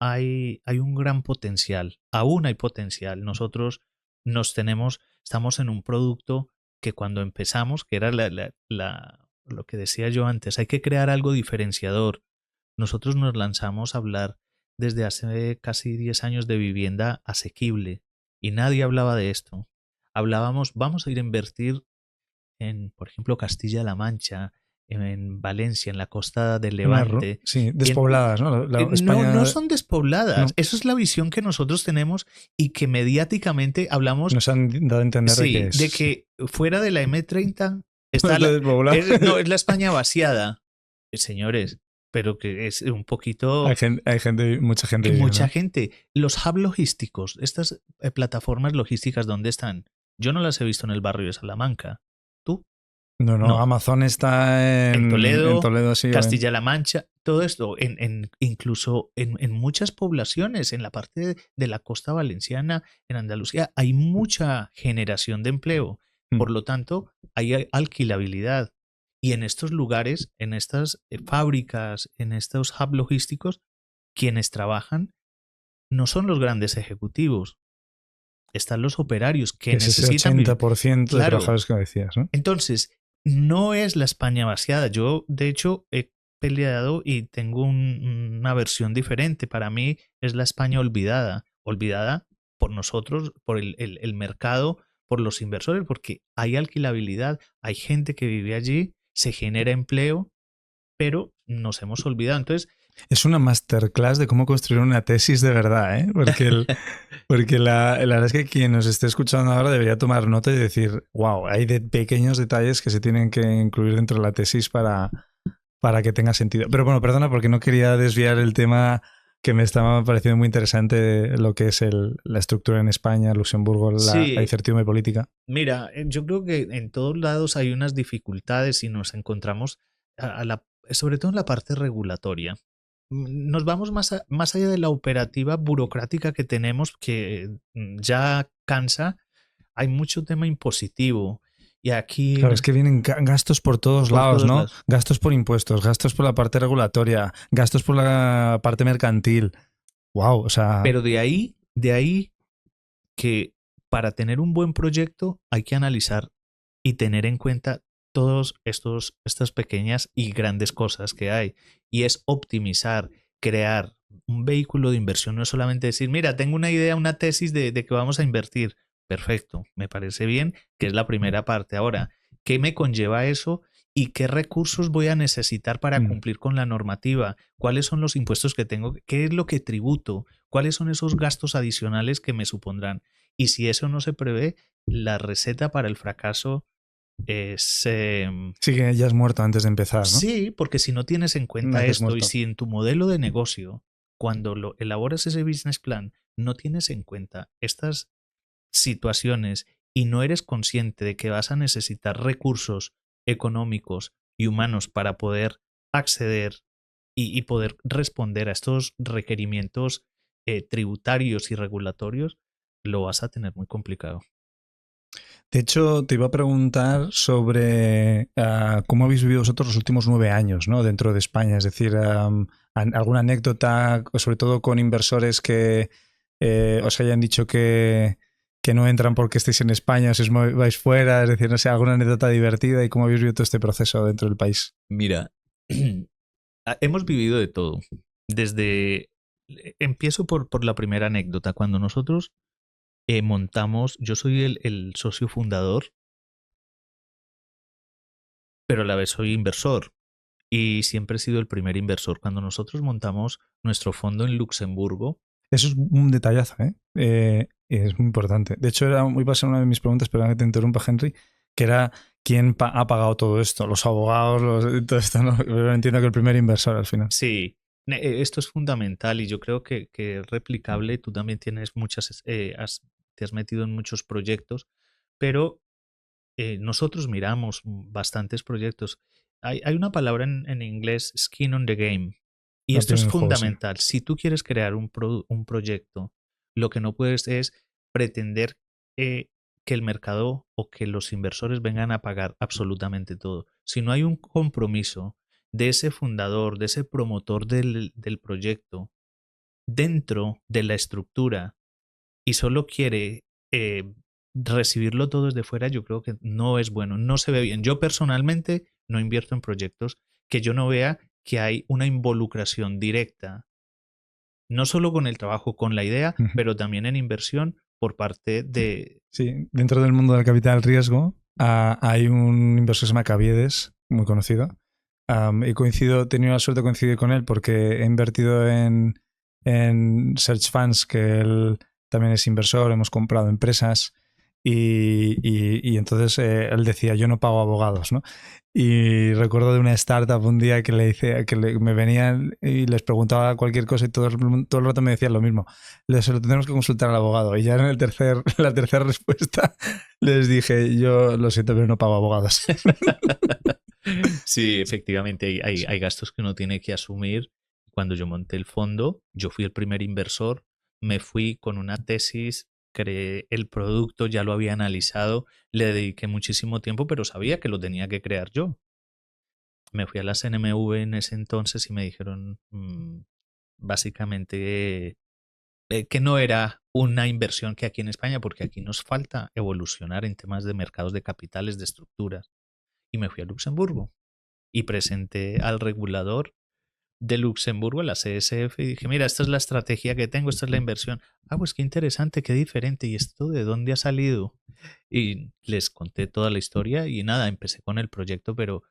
hay un gran potencial, aún hay potencial. Nosotros estamos en un producto que cuando empezamos, que era lo que decía yo antes, hay que crear algo diferenciador. Nosotros nos lanzamos a hablar desde hace casi 10 años de vivienda asequible y nadie hablaba de esto. Hablábamos, vamos a ir a invertir en, por ejemplo, Castilla-La Mancha, en Valencia, en la costa del Levante, Sí, en, despobladas, ¿no? no, no España son despobladas. no, Eso es la visión que nosotros tenemos y que mediáticamente hablamos, nos han dado a entender de que sí, es... de Sí. que fuera de la M30 No está está despoblada. no, es la España vaciada. Señores, pero que es un poquito... Hay gente, mucha gente Y viviendo, mucha ¿no? gente, los hubs logísticos, estas plataformas logísticas, ¿dónde están? Yo no las he visto en el barrio de Salamanca. ¿Tú? No, no, No. Amazon está En en Toledo, Toledo, sí. Castilla-La Mancha, todo esto, incluso en muchas poblaciones, en la parte de la costa valenciana, en Andalucía, hay mucha generación de empleo. Por lo tanto, hay alquilabilidad. Y en estos lugares, en estas fábricas, en estos hubs logísticos, quienes trabajan no son los grandes ejecutivos, están los operarios que Es ese necesitan vivir. 80% de Claro, trabajadores que decías, ¿no? entonces, no es la España vaciada. Yo, de hecho, he peleado y tengo una versión diferente. Para mí es la España olvidada. Olvidada por nosotros, por el mercado, por los inversores, porque hay alquilabilidad, hay gente que vive allí, se genera empleo, pero nos hemos olvidado. Entonces, Es una masterclass de cómo construir una tesis de verdad, ¿eh? Porque la verdad es que quien nos esté escuchando ahora debería tomar nota y decir, wow, hay de pequeños detalles que se tienen que incluir dentro de la tesis para que tenga sentido. Pero bueno, perdona, porque no quería desviar el tema que me estaba pareciendo muy interesante, lo que es la estructura en España, Luxemburgo, la sí, incertidumbre política. mira, yo creo que en todos lados hay unas dificultades y nos encontramos, sobre todo en la parte regulatoria. Nos vamos más allá de la operativa burocrática que tenemos, que ya cansa. Hay mucho tema impositivo y aquí Claro, es que vienen gastos por todos por lados, todos ¿no? lados. Gastos por impuestos, gastos por la parte regulatoria, gastos por la parte mercantil. Wow, o sea, Pero de ahí que para tener un buen proyecto hay que analizar y tener en cuenta todos estas pequeñas y grandes cosas que hay. Y es optimizar, crear un vehículo de inversión. No es solamente decir, mira, tengo una idea, una tesis de que vamos a invertir. Perfecto, me parece bien, que es la primera parte. Ahora, ¿qué me conlleva eso? ¿Y qué recursos voy a necesitar para cumplir con la normativa? ¿Cuáles son los impuestos que tengo? ¿Qué es lo que tributo? ¿Cuáles son esos gastos adicionales que me supondrán? Y si eso no se prevé, la receta para el fracaso es... sí que ya has muerto antes de empezar, ¿no? sí, porque si no tienes en cuenta Naces esto y muerto. si en tu modelo de negocio, cuando elaboras ese business plan, no tienes en cuenta estas situaciones y no eres consciente de que vas a necesitar recursos económicos y humanos para poder acceder y poder responder a estos requerimientos tributarios y regulatorios, lo vas a tener muy complicado. De hecho, te iba a preguntar sobre cómo habéis vivido vosotros los últimos 9 años, ¿no? Dentro de España. Es decir, alguna anécdota, sobre todo con inversores que os hayan dicho que no entran porque estéis en España, os vais fuera. Es decir, no sé, alguna anécdota divertida y cómo habéis vivido todo este proceso dentro del país. Mira, hemos vivido de todo. Empiezo por la primera anécdota. Cuando nosotros montamos, yo soy el socio fundador, pero a la vez soy inversor. Y siempre he sido el primer inversor. Cuando nosotros montamos nuestro fondo en Luxemburgo. Eso es un detallazo, ¿eh? Es muy importante. De hecho, iba a ser una de mis preguntas, pero que te interrumpa, Henry, que era quién ha pagado todo esto, los abogados, todo esto, ¿no? Pero entiendo que el primer inversor al final. Sí, esto es fundamental y yo creo que es replicable. Tú también tienes te has metido en muchos proyectos, pero nosotros miramos bastantes proyectos. Hay una palabra en inglés, skin on the game, y La esto es piel en el juego, sí. fundamental. Si tú quieres crear un proyecto, lo que no puedes es pretender que el mercado o que los inversores vengan a pagar absolutamente todo. Si no hay un compromiso de ese fundador, de ese promotor del proyecto, dentro de la estructura y solo quiere recibirlo todo desde fuera, yo creo que no es bueno, no se ve bien. Yo personalmente no invierto en proyectos que yo no vea que hay una involucración directa, no solo con el trabajo, con la idea, pero también en inversión por parte de... Sí, dentro del mundo del capital riesgo hay un inversor que se llama Caviedes, muy conocido. He tenido la suerte de coincidir con él porque he invertido en Search Funds, que él también es inversor, hemos comprado empresas y entonces él decía, yo no pago abogados, ¿no? Y recuerdo de una startup un día que le hice, me venían y les preguntaba cualquier cosa y todo el rato me decían lo mismo. Se lo tenemos que consultar al abogado. Y ya en la tercera respuesta les dije, yo lo siento, pero no pago abogados. Sí, efectivamente hay gastos que uno tiene que asumir. Cuando yo monté el fondo, yo fui el primer inversor, me fui con una tesis, creé el producto, ya lo había analizado, le dediqué muchísimo tiempo, pero sabía que lo tenía que crear yo. Me fui a la CNMV en ese entonces y me dijeron básicamente que no era una inversión que aquí en España, porque aquí nos falta evolucionar en temas de mercados de capitales, de estructuras. Y me fui a Luxemburgo y presenté al regulador de Luxemburgo, la CSF, y dije, mira, esta es la estrategia que tengo, esta es la inversión. Ah, pues qué interesante, qué diferente. ¿Y esto de dónde ha salido? Y les conté toda la historia y nada, empecé con el proyecto, pero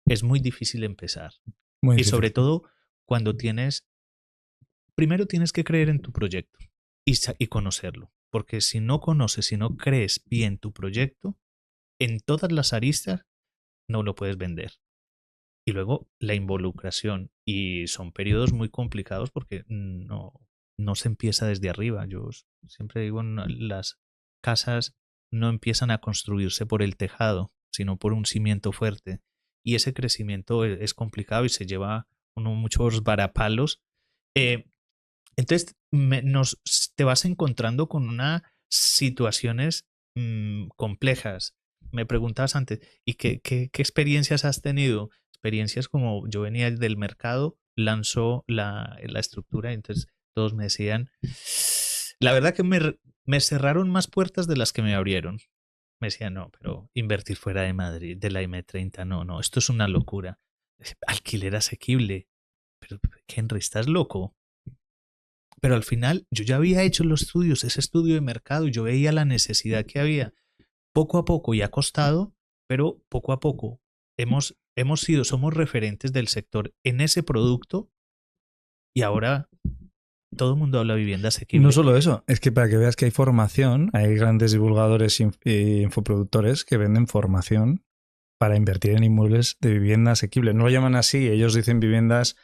es muy difícil empezar. Muy Y difícil. sobre todo cuando primero tienes que creer en tu proyecto y conocerlo. Porque si no conoces, si no crees bien tu proyecto, en todas las aristas no lo puedes vender. Y luego la involucración. Y son periodos muy complicados porque no se empieza desde arriba. Yo siempre digo, las casas no empiezan a construirse por el tejado, sino por un cimiento fuerte. Y ese crecimiento es complicado y se lleva muchos varapalos. Entonces te vas encontrando con unas situaciones complejas. Me preguntabas antes, ¿y qué experiencias has tenido? Experiencias como yo venía del mercado, lanzó la estructura, entonces todos me decían, la verdad que me cerraron más puertas de las que me abrieron. Me decían, no, pero invertir fuera de Madrid, de la M30, no, esto es una locura. Alquiler asequible. Pero, Henry, ¿estás loco? Pero al final yo ya había hecho los estudios, ese estudio de mercado, y yo veía la necesidad que había. Poco a poco y ha costado, pero poco a poco somos referentes del sector en ese producto y ahora todo el mundo habla de vivienda asequible. No solo eso, es que para que veas que hay formación, hay grandes divulgadores e infoproductores que venden formación para invertir en inmuebles de vivienda asequible. No lo llaman así, ellos dicen viviendas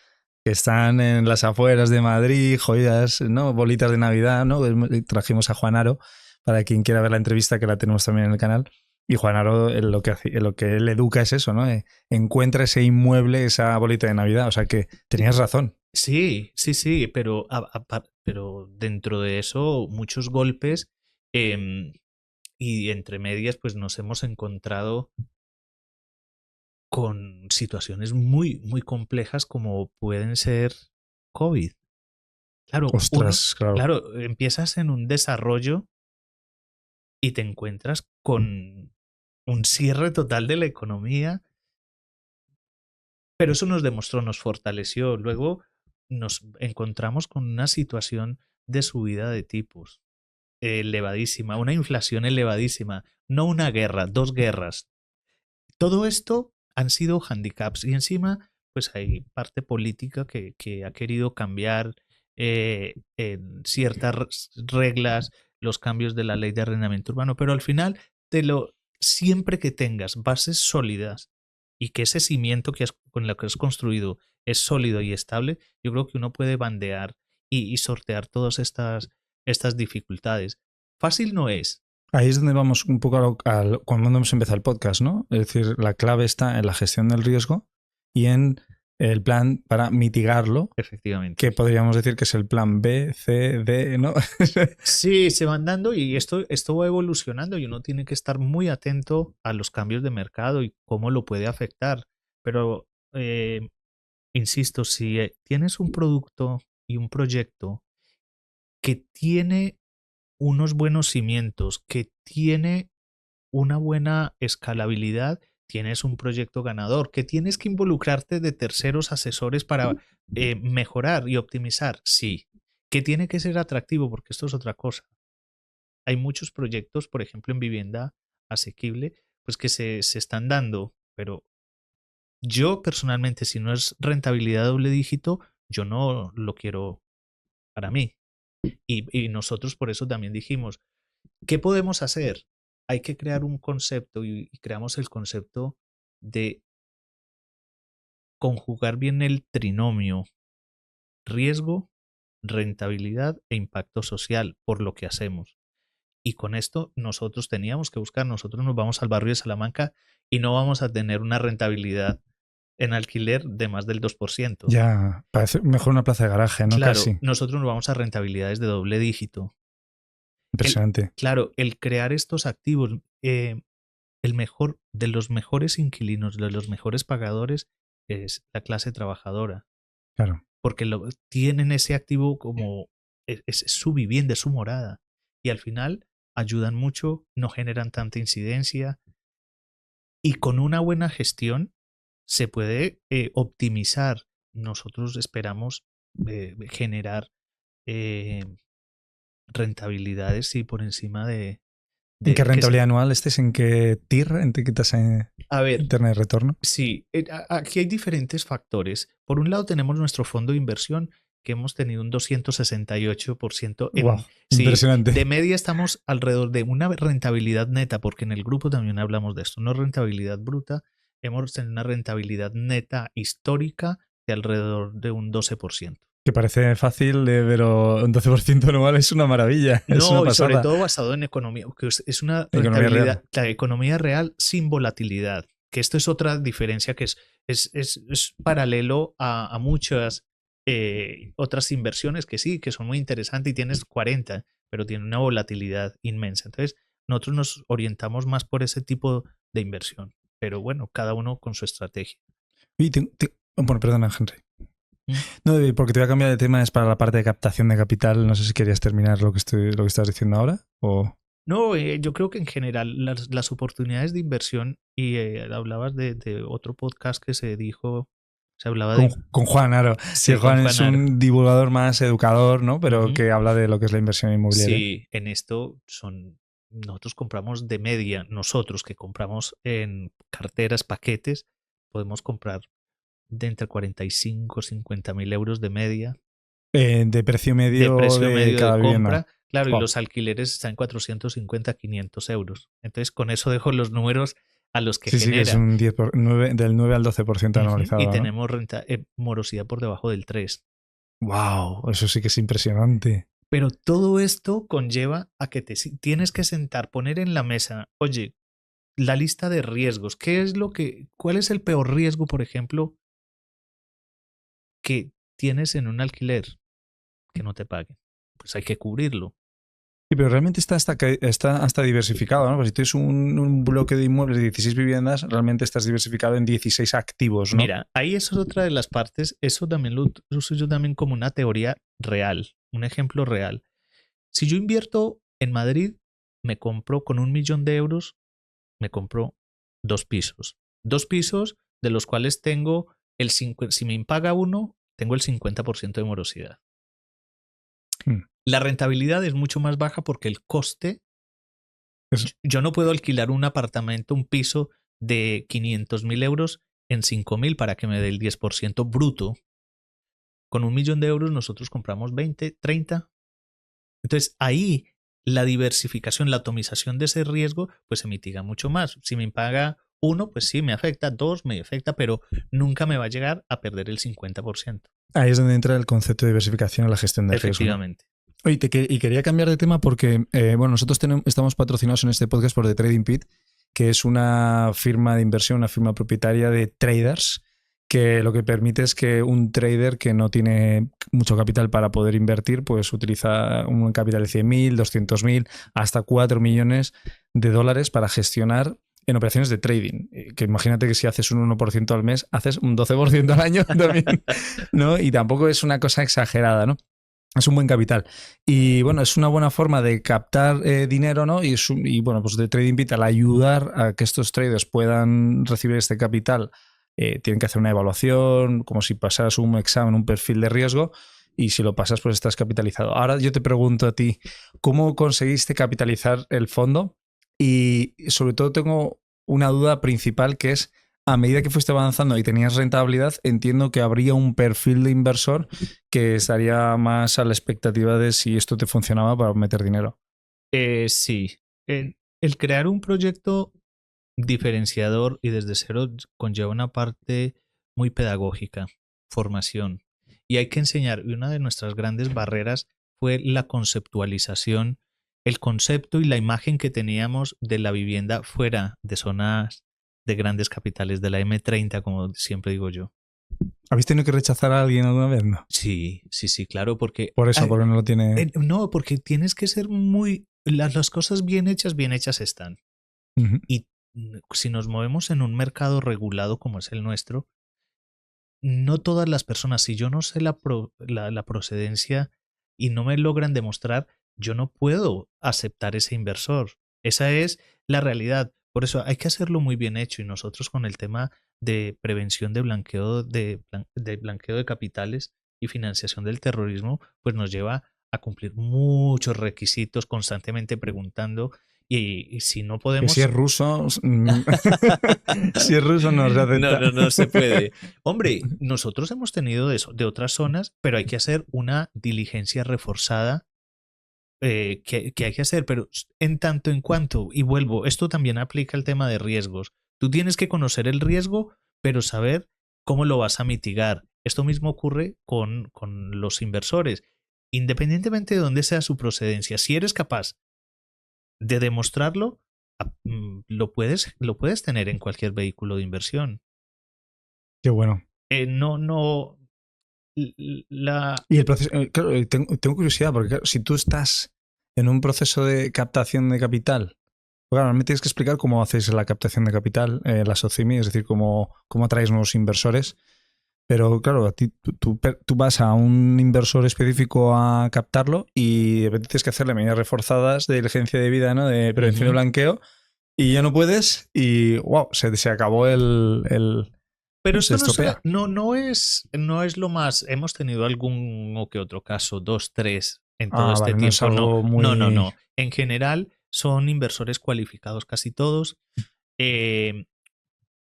que están en las afueras de Madrid, joyas, ¿no? Bolitas de Navidad, ¿no? Trajimos a Juan Aro, para quien quiera ver la entrevista, que la tenemos también en el canal. Y Juan Aro lo que él educa es eso, ¿no? Encuentra ese inmueble, esa bolita de Navidad. O sea que tenías razón. Sí, pero dentro de eso muchos golpes. Y entre medias, pues nos hemos encontrado con situaciones muy, muy complejas como pueden ser COVID. Claro, Ostras, claro. claro, empiezas en un desarrollo y te encuentras con un cierre total de la economía, pero eso nos demostró, nos fortaleció. Luego nos encontramos con una situación de subida de tipos elevadísima, una inflación elevadísima, no una guerra, dos guerras. Todo esto han sido handicaps y encima pues hay parte política que ha querido cambiar en ciertas reglas, los cambios de la ley de arrendamiento urbano, pero al final siempre que tengas bases sólidas y que ese cimiento con lo que has construido es sólido y estable, yo creo que uno puede bandear y sortear todas estas dificultades. Fácil no es. Ahí es donde vamos un poco cuando hemos empezado el podcast, ¿no? Es decir, la clave está en la gestión del riesgo y en el plan para mitigarlo, Efectivamente. que podríamos decir que es el plan B, C, D, ¿no? Sí, se van dando y esto va evolucionando y uno tiene que estar muy atento a los cambios de mercado y cómo lo puede afectar. Pero, insisto, si tienes un producto y un proyecto que tiene unos buenos cimientos, que tiene una buena escalabilidad, tienes un proyecto ganador, que tienes que involucrarte de terceros asesores para mejorar y optimizar, sí, que tiene que ser atractivo, porque esto es otra cosa. Hay muchos proyectos, por ejemplo, en vivienda asequible, pues que se están dando, pero yo personalmente, si no es rentabilidad doble dígito, yo no lo quiero para mí. Y nosotros por eso también dijimos, ¿qué podemos hacer? Hay que crear un concepto y creamos el concepto de conjugar bien el trinomio riesgo, rentabilidad e impacto social por lo que hacemos. Y con esto nosotros teníamos que buscar, nosotros nos vamos al barrio de Salamanca y no vamos a tener una rentabilidad en alquiler de más del 2%. Ya, parece mejor una plaza de garaje, ¿no? Claro, Casi. nosotros nos vamos a rentabilidades de doble dígito. Impresionante. Claro, el crear estos activos, el mejor de los mejores inquilinos, de los mejores pagadores, es la clase trabajadora, Claro. porque tienen ese activo como es su vivienda, es su morada, y al final ayudan mucho, no generan tanta incidencia, y con una buena gestión se puede optimizar. Nosotros esperamos generar eh, rentabilidades y por encima ¿En qué de que rentabilidad anual estés? ¿En qué TIR? ¿En qué tasa a ver, interna de retorno? sí, aquí hay diferentes factores. Por un lado tenemos nuestro fondo de inversión que hemos tenido un 268% Wow, sí, impresionante. de media estamos alrededor de una rentabilidad neta, porque en el grupo también hablamos de esto, no rentabilidad bruta, hemos tenido una rentabilidad neta histórica de alrededor de un 12%. Que parece fácil, pero un 12% anual es una maravilla, es una No, y sobre pasada. todo basado en economía, que es una Economía rentabilidad, real. la economía real sin volatilidad, que esto es otra diferencia que es paralelo a muchas otras inversiones que sí, que son muy interesantes y tienes 40, pero tiene una volatilidad inmensa. Entonces, nosotros nos orientamos más por ese tipo de inversión, pero bueno, cada uno con su estrategia. Y bueno, perdona, Henry. ¿Mm? No, porque te voy a cambiar de tema, es para la parte de captación de capital. No sé si querías terminar lo que estás diciendo ahora o... No, yo creo que en general las oportunidades de inversión, y hablabas de otro podcast que se hablaba de... Con Juan Aro. Sí, Sí, con Juan es Juan Aro. un divulgador más educador, ¿no? Pero Ujú. que habla de lo que es la inversión inmobiliaria. Sí, en esto nosotros compramos de media, nosotros que compramos en carteras, paquetes, podemos comprar de entre 45 y 50 mil euros de media De precio de medio precio de medio de cada vivienda. compra. Claro, y Wow. los alquileres están en 450, 500 euros. Entonces, con eso dejo los números a los que Sí, sí, que es genera. un 10 del 9 al 12% Ujú. Y anualizado, ¿no? tenemos morosidad por debajo del 3. Wow, eso sí que es impresionante. Pero todo esto conlleva a que tienes que sentar, poner en la mesa, oye, la lista de riesgos. ¿Cuál es el peor riesgo, por ejemplo, que tienes en un alquiler? Que no te paguen. Pues hay que cubrirlo. Sí, pero realmente está hasta diversificado, ¿no? Pues si tienes un bloque de inmuebles de 16 viviendas, realmente estás diversificado en 16 activos, ¿no? Mira, ahí eso es otra de las partes, eso también lo uso yo también como una teoría real, un ejemplo real. Si yo invierto en Madrid, me compro con 1 millón de euros, me compro 2 pisos. 2 pisos de los cuales tengo si me impaga uno, tengo el 50% de morosidad. Mm. La rentabilidad es mucho más baja porque el coste, Eso. yo no puedo alquilar un apartamento, un piso de 500.000 euros en 5.000 para que me dé el 10% bruto. Con 1 millón de euros nosotros compramos 20, 30. Entonces ahí la diversificación, la atomización de ese riesgo, pues se mitiga mucho más. Si me paga uno, pues sí, me afecta, dos, me afecta, pero nunca me va a llegar a perder el 50%. Ahí es donde entra el concepto de diversificación en la gestión de riesgo, ¿no? Efectivamente. Oye, y quería cambiar de tema porque, bueno, nosotros estamos patrocinados en este podcast por The Trading Pit, que es una firma de inversión, una firma propietaria de traders, que lo que permite es que un trader que no tiene mucho capital para poder invertir, pues utiliza un capital de 100.000, 200.000, hasta 4 millones de dólares para gestionar en operaciones de trading. Que imagínate que si haces un 1% al mes, haces un 12% al año también, ¿no? Y tampoco es una cosa exagerada, ¿no? Es un buen capital. Y bueno, es una buena forma de captar dinero, ¿no? Y bueno, pues The Trading Pit, al ayudar a que estos traders puedan recibir este capital, tienen que hacer una evaluación, como si pasaras un examen, un perfil de riesgo, y si lo pasas, pues estás capitalizado. Ahora yo te pregunto a ti, ¿cómo conseguiste capitalizar el fondo? Y sobre todo tengo una duda principal que es, a medida que fuiste avanzando y tenías rentabilidad, entiendo que habría un perfil de inversor que estaría más a la expectativa de si esto te funcionaba para meter dinero. Sí. El crear un proyecto diferenciador y desde cero conlleva una parte muy pedagógica, formación. Y hay que enseñar, y una de nuestras grandes barreras fue la conceptualización, el concepto y la imagen que teníamos de la vivienda fuera de zonas de grandes capitales, de la M30, como siempre digo yo. ¿Habéis tenido que rechazar a alguien alguna vez? No. Sí, sí, sí, claro, porque Por eso, porque no lo tiene. no, porque tienes que ser las cosas bien hechas están. Ujú. Y si nos movemos en un mercado regulado como es el nuestro, no todas las personas, si yo no sé la procedencia y no me logran demostrar, yo no puedo aceptar ese inversor. Esa es la realidad. Por eso hay que hacerlo muy bien hecho y nosotros con el tema de prevención de blanqueo de capitales y financiación del terrorismo, pues nos lleva a cumplir muchos requisitos, constantemente preguntando y si no Que si es podemos... ruso, si es ruso no se No, acepta. no, no se puede. Hombre, nosotros hemos tenido de eso, de otras zonas, pero hay que hacer una diligencia reforzada que hay que hacer, pero en tanto en cuanto, y vuelvo, esto también aplica el tema de riesgos. Tú tienes que conocer el riesgo, pero saber cómo lo vas a mitigar. Esto mismo ocurre con los inversores. Independientemente de dónde sea su procedencia, si eres capaz de demostrarlo, lo puedes tener en cualquier vehículo de inversión. Qué bueno. No, no, la... Y el proceso, claro, tengo curiosidad, porque claro, si tú estás en un proceso de captación de capital, pues claro, me tienes que explicar cómo hacéis la captación de capital, la SOCIMI, es decir, cómo atraéis nuevos inversores. Pero claro, tú vas a un inversor específico a captarlo y de repente tienes que hacerle medidas reforzadas de diligencia de vida, ¿no? De prevención de blanqueo, y ya no puedes y wow, se acabó Pero se esto estropea. no es lo más. Hemos tenido algún o que otro caso, dos, tres en todo Ah, este vale, no es tiempo. No, algo no, no, muy... no. En general son inversores cualificados casi todos. Eh,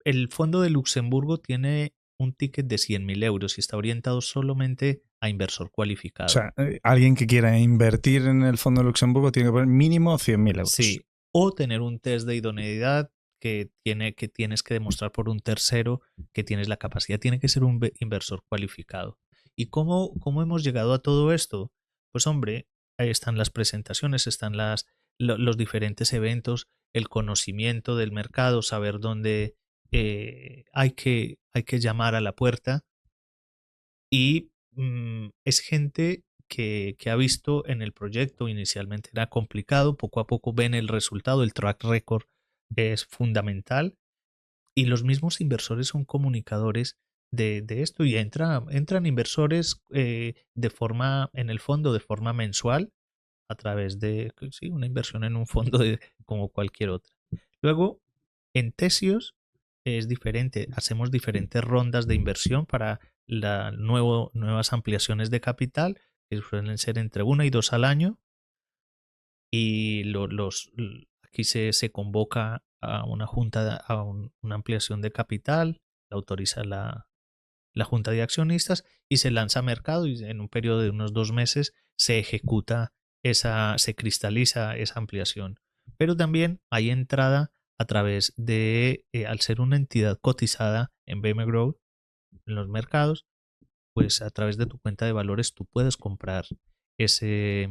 el Fondo de Luxemburgo tiene un ticket de 100.000 euros y está orientado solamente a inversor O cualificado. sea, alguien que quiera invertir en el Fondo de Luxemburgo tiene que poner mínimo 100.000 euros. Sí, o tener un test de idoneidad que tienes que demostrar por un tercero que tienes la capacidad. Tiene que ser un inversor cualificado. ¿Y cómo hemos llegado a todo esto? Pues hombre, ahí están las presentaciones, están los diferentes eventos, el conocimiento del mercado, saber dónde hay que llamar a la puerta y es gente que ha visto en el proyecto. Inicialmente era complicado, poco a poco ven el resultado, el track record es fundamental y los mismos inversores son comunicadores de esto y entran inversores en el fondo de forma mensual a través de sí, una inversión en un fondo como cualquier otra. Luego, en Tesios es diferente, hacemos diferentes rondas de inversión para nuevas ampliaciones de capital, que suelen ser entre 1 y 2 al año, y aquí se convoca a una junta, una ampliación de capital, la autoriza la junta de accionistas y se lanza a mercado y en un periodo de unos 2 meses se ejecuta se cristaliza esa ampliación. Pero también hay entrada a través de, al ser una entidad cotizada en BM Growth, en los mercados, pues a través de tu cuenta de valores tú puedes comprar esa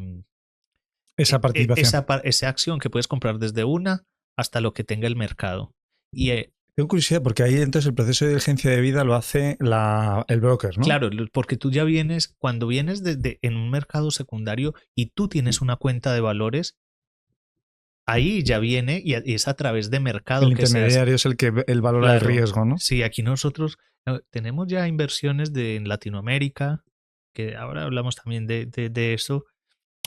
participación. esa acción que puedes comprar desde una hasta lo que tenga el mercado. Y tengo curiosidad porque ahí entonces el proceso de diligencia de vida lo hace el broker, ¿no? Claro, porque tú ya cuando vienes en un mercado secundario y tú tienes una cuenta de valores, ahí ya viene y es a través de mercado el que se hace. El intermediario es el que valora el riesgo, ¿no? Sí, aquí nosotros tenemos ya inversiones en Latinoamérica, que ahora hablamos también de eso,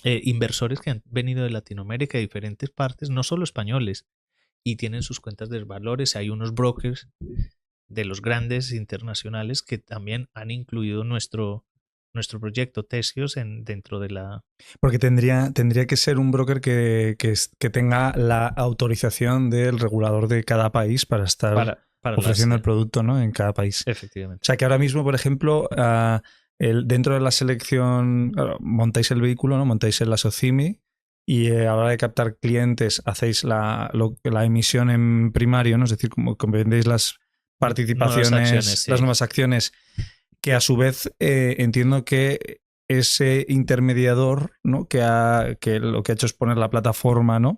inversores que han venido de Latinoamérica, de diferentes partes, no solo españoles, y tienen sus cuentas de valores. Hay unos brokers de los grandes internacionales que también han incluido nuestro proyecto Tesios dentro de la... Porque tendría que ser un broker que tenga la autorización del regulador de cada país para estar ofreciendo el producto, ¿no? En cada país. Efectivamente. O sea que ahora mismo, por ejemplo, dentro de la selección, montáis el vehículo, ¿no? Montáis el SOCIMI y a la hora de captar clientes hacéis la emisión en primario, ¿no? Es decir, como vendéis las participaciones, las nuevas acciones, que a su vez entiendo que ese intermediador, ¿no? que lo que ha hecho es poner la plataforma, ¿no?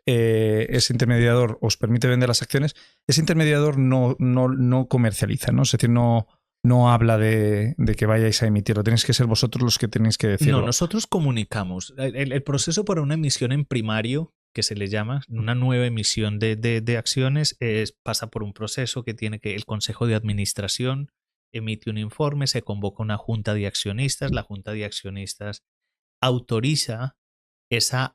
Ese intermediador os permite vender las acciones. Ese intermediador no comercializa, ¿no? Es decir, no habla de que vayáis a emitirlo. Tenéis que ser vosotros los que tenéis que decirlo. No, nosotros comunicamos. El proceso para una emisión en primario, que se le llama, una nueva emisión de acciones, pasa por un proceso que tiene que el Consejo de Administración emite un informe, se convoca una junta de accionistas, la junta de accionistas autoriza esa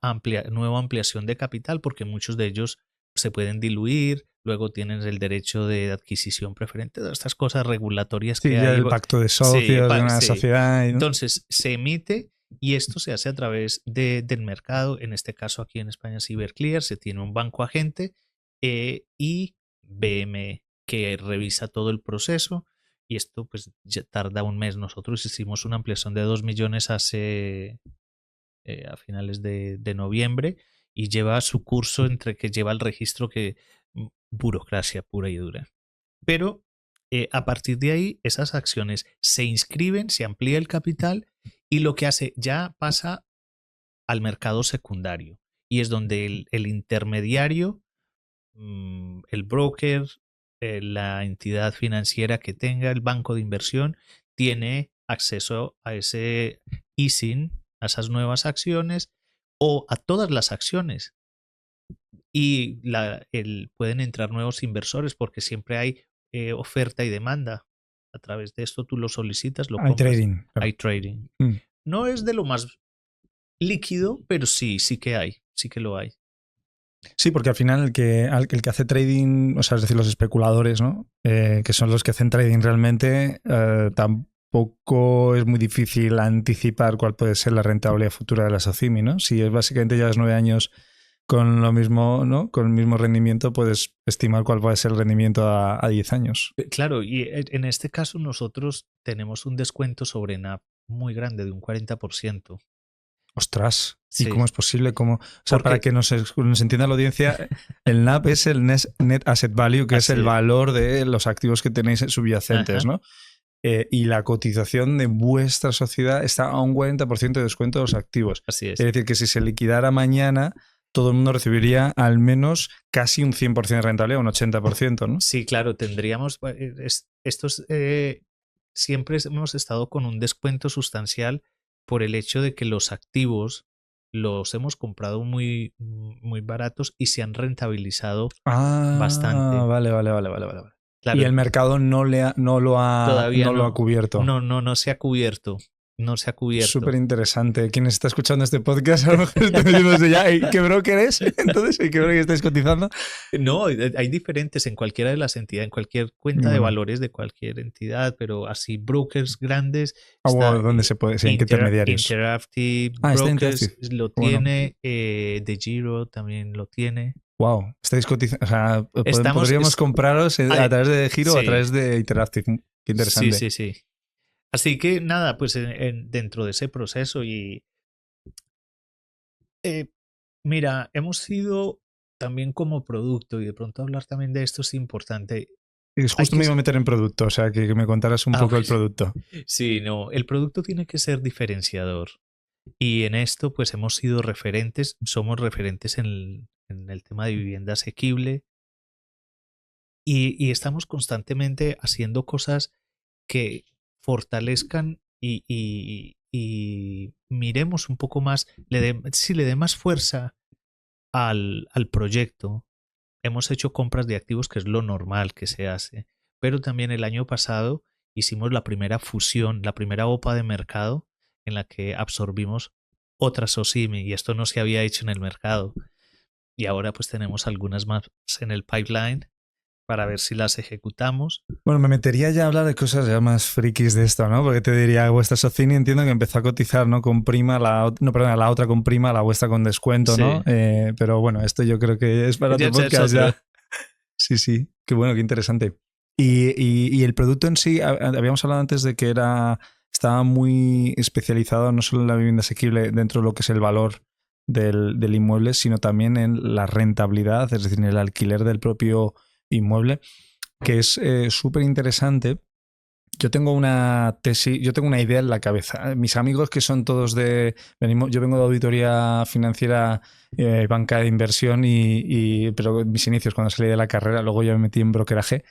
nueva ampliación de capital porque muchos de ellos se pueden diluir, luego tienen el derecho de adquisición preferente, todas estas cosas regulatorias que ya hay. El pacto de socios de una sociedad. ¿No? Entonces se emite y esto se hace a través del mercado, en este caso aquí en España Cyberclear, se tiene un banco agente y BM que revisa todo el proceso y esto pues ya tarda un mes. Nosotros hicimos una ampliación de 2 millones a finales de noviembre y lleva su curso entre que lleva el registro que burocracia pura y dura. Pero a partir de ahí esas acciones se inscriben, se amplía el capital y lo que hace ya pasa al mercado secundario y es donde el intermediario, el broker, la entidad financiera que tenga, el banco de inversión, tiene acceso a ese ISIN, a esas nuevas acciones o a todas las acciones. Y pueden entrar nuevos inversores porque siempre hay oferta y demanda. A través de esto tú lo solicitas, lo compras. Trading. Claro. Hay trading. No es de lo más líquido, pero sí que hay, sí que lo hay. Sí, porque al final el que hace trading, o sea, es decir, los especuladores, ¿no? Que son los que hacen trading realmente, tampoco es muy difícil anticipar cuál puede ser la rentabilidad futura de la SOCIMI, ¿no? Si es básicamente llevas 9 años con lo mismo, ¿no? Con el mismo rendimiento, puedes estimar cuál puede ser el rendimiento a 10 años. Claro, y en este caso nosotros tenemos un descuento sobre NAV muy grande, de un 40%. Ostras, ¿y sí. cómo es posible? O sea, para que nos entienda la audiencia, el NAV es el Net Asset Value, que es el valor de los activos que tenéis subyacentes, ¿no? Y la cotización de vuestra sociedad está a un 40% de descuento de los activos. Así es. Es decir, que si se liquidara mañana, todo el mundo recibiría al menos casi un 100% de rentabilidad, un 80%, ¿no? Sí, claro, tendríamos... siempre hemos estado con un descuento sustancial por el hecho de que los activos los hemos comprado muy, muy baratos y se han rentabilizado bastante. Vale. Y Claro, el mercado no lo todavía ha cubierto. no se ha cubierto. No se ha cubierto. Súper interesante. Quien está escuchando este podcast a lo mejor está diciéndose ya, ¿qué broker es? Entonces, ¿qué broker estáis cotizando? No, hay diferentes en cualquiera de las entidades, en cualquier cuenta de Bueno. valores de cualquier entidad, pero así brokers grandes. Está, ¿Dónde se puede? Sí, ¿en qué intermediarios? Interactive Está Brokers Interactive. lo Bueno. tiene, The Giro también lo tiene. Wow, estáis cotizando. O sea, podríamos compraros a través de Giro o a través de Interactive. Qué interesante. Sí. Así que nada, pues dentro de ese proceso y mira, hemos sido también como producto y de pronto hablar también de esto es importante. Justo me iba a meter en producto, o sea, que me contaras un poco el producto. Sí, no, el producto tiene que ser diferenciador. Y en esto, pues hemos sido referentes, somos referentes en el tema de vivienda asequible y estamos constantemente haciendo cosas que fortalezcan y miremos un poco más, si le dé más fuerza al proyecto. Hemos hecho compras de activos, que es lo normal que se hace, pero también el año pasado hicimos la primera fusión, la primera OPA de mercado en la que absorbimos otra SOCIMI y esto no se había hecho en el mercado. Y ahora pues tenemos algunas más en el pipeline para ver si las ejecutamos. Bueno, me metería ya a hablar de cosas ya más frikis de esto, ¿no? Porque te diría, vuestra Socini entiendo que empezó a cotizar, ¿no? Con prima, la otra con prima, la vuestra con descuento, ¿no? Sí. Pero bueno, esto yo creo que es para otro podcast ya. Sí, qué bueno, qué interesante. Y el producto en sí, habíamos hablado antes de que estaba muy especializado no solo en la vivienda asequible dentro de lo que es el valor del inmueble, sino también en la rentabilidad, es decir, en el alquiler del propio inmueble, que es súper interesante. Yo tengo una tesis, yo tengo una idea en la cabeza. Mis amigos que son todos yo vengo de auditoría financiera, banca de inversión, pero mis inicios cuando salí de la carrera, luego ya me metí en brokeraje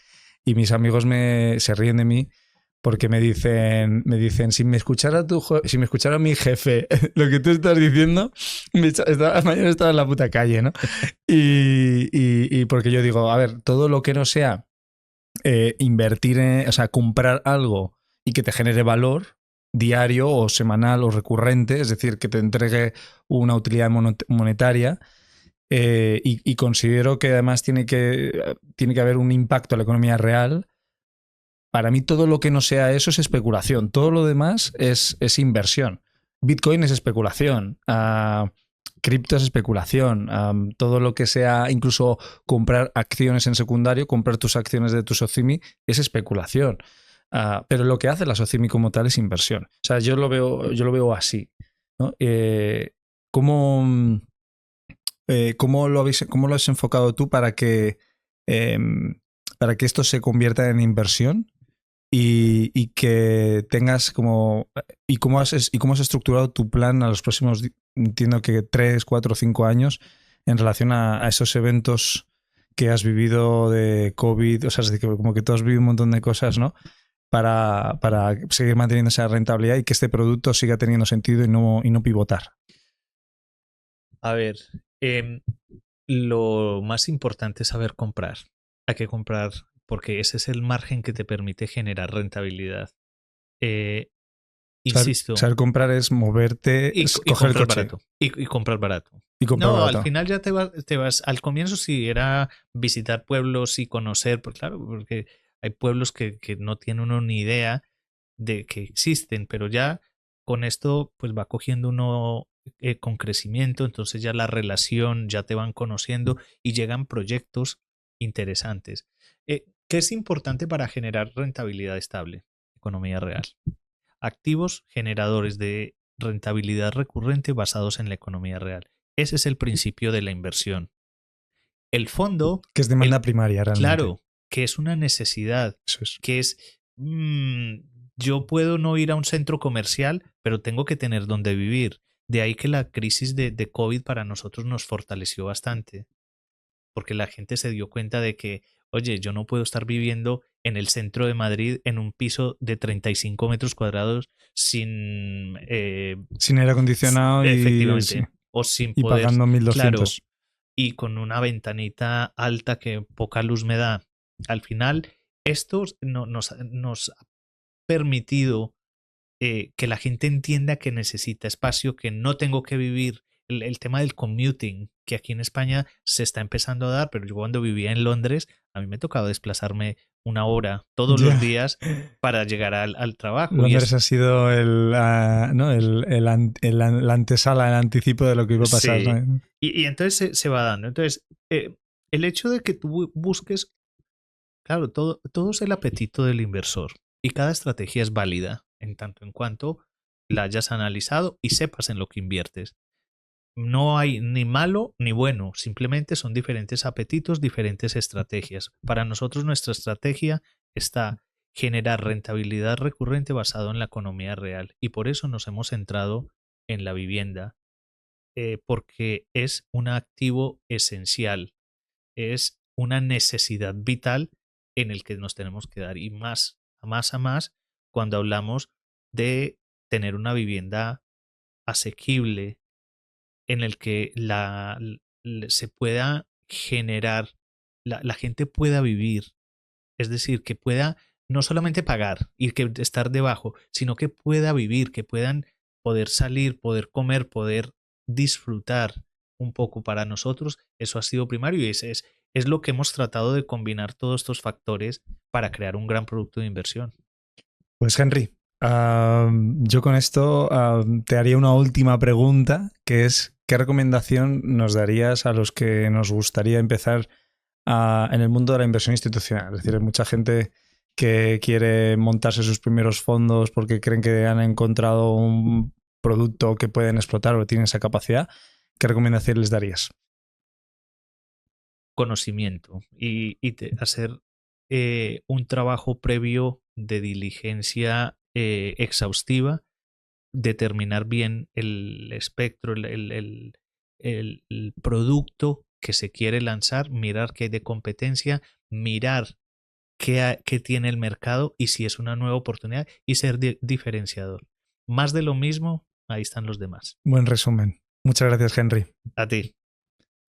y mis amigos se ríen de mí porque me dicen, si me escuchara mi jefe lo que tú estás diciendo, mañana estaba en la puta calle, ¿no? Y porque yo digo, a ver, todo lo que no sea invertir o sea, comprar algo y que te genere valor diario o semanal o recurrente, es decir, que te entregue una utilidad monetaria, y considero que además tiene que haber un impacto a la economía real. Para mí todo lo que no sea eso es especulación, todo lo demás es inversión. Bitcoin es especulación, cripto es especulación, todo lo que sea, incluso comprar acciones en secundario, comprar tus acciones de tu SOCIMI es especulación. Pero lo que hace la SOCIMI como tal es inversión. O sea, yo lo veo así, ¿no? ¿Cómo lo has enfocado tú para que esto se convierta en inversión? Y que tengas ¿Y cómo has estructurado tu plan a los próximos, entiendo que 3, 4, 5 años en relación a esos eventos que has vivido de COVID? O sea, es decir, como que tú has vivido un montón de cosas, ¿no? Para seguir manteniendo esa rentabilidad y que este producto siga teniendo sentido y no pivotar. A ver, lo más importante es saber comprar. Hay que comprar porque ese es el margen que te permite generar rentabilidad. Insisto. Saber comprar es moverte, coger el coche. Barato. Y comprar barato. Barato. Al final ya te vas. Al comienzo sí era visitar pueblos y conocer, pues claro, porque hay pueblos que no tienen uno ni idea de que existen, pero ya con esto pues va cogiendo uno con crecimiento, entonces ya la relación, ya te van conociendo y llegan proyectos interesantes. ¿Qué es importante para generar rentabilidad estable? Economía real. Activos generadores de rentabilidad recurrente basados en la economía real. Ese es el principio de la inversión. El fondo... Que es demanda primaria, realmente. Claro, que es una necesidad. Eso es. Que es... yo puedo no ir a un centro comercial, pero tengo que tener donde vivir. De ahí que la crisis de COVID para nosotros nos fortaleció bastante. Porque la gente se dio cuenta de que, oye, yo no puedo estar viviendo en el centro de Madrid en un piso de 35 metros cuadrados sin... Sin aire acondicionado efectivamente. O sin y poder... pagando 1.200. Claro, y con una ventanita alta que poca luz me da. Al final, esto nos ha permitido que la gente entienda que necesita espacio, que no tengo que vivir. El tema del commuting, que aquí en España se está empezando a dar, pero yo cuando vivía en Londres, a mí me tocaba desplazarme 1 hora todos los días para llegar al trabajo. Londres ha sido la antesala, el anticipo de lo que iba a pasar. Sí. ¿No? Y entonces se va dando. Entonces, el hecho de que tú busques, claro, todo es el apetito del inversor y cada estrategia es válida en tanto en cuanto la hayas analizado y sepas en lo que inviertes. No hay ni malo ni bueno, simplemente son diferentes apetitos, diferentes estrategias. Para nosotros nuestra estrategia está generar rentabilidad recurrente basado en la economía real y por eso nos hemos centrado en la vivienda, porque es un activo esencial, es una necesidad vital en el que nos tenemos que dar y más a más cuando hablamos de tener una vivienda asequible en el que se pueda generar, la gente pueda vivir, es decir, que pueda no solamente pagar y que estar debajo, sino que pueda vivir, que puedan poder salir, poder comer, poder disfrutar un poco para nosotros. Eso ha sido primario y es lo que hemos tratado de combinar todos estos factores para crear un gran producto de inversión. Pues Henry, yo con esto te haría una última pregunta, que es ¿qué recomendación nos darías a los que nos gustaría empezar en el mundo de la inversión institucional? Es decir, hay mucha gente que quiere montarse sus primeros fondos porque creen que han encontrado un producto que pueden explotar o tienen esa capacidad. ¿Qué recomendación les darías? Conocimiento y hacer un trabajo previo de diligencia exhaustiva, determinar bien el espectro, el producto que se quiere lanzar, mirar qué hay de competencia, mirar qué tiene el mercado y si es una nueva oportunidad y ser diferenciador. Más de lo mismo, ahí están los demás. Buen resumen. Muchas gracias, Henry. A ti.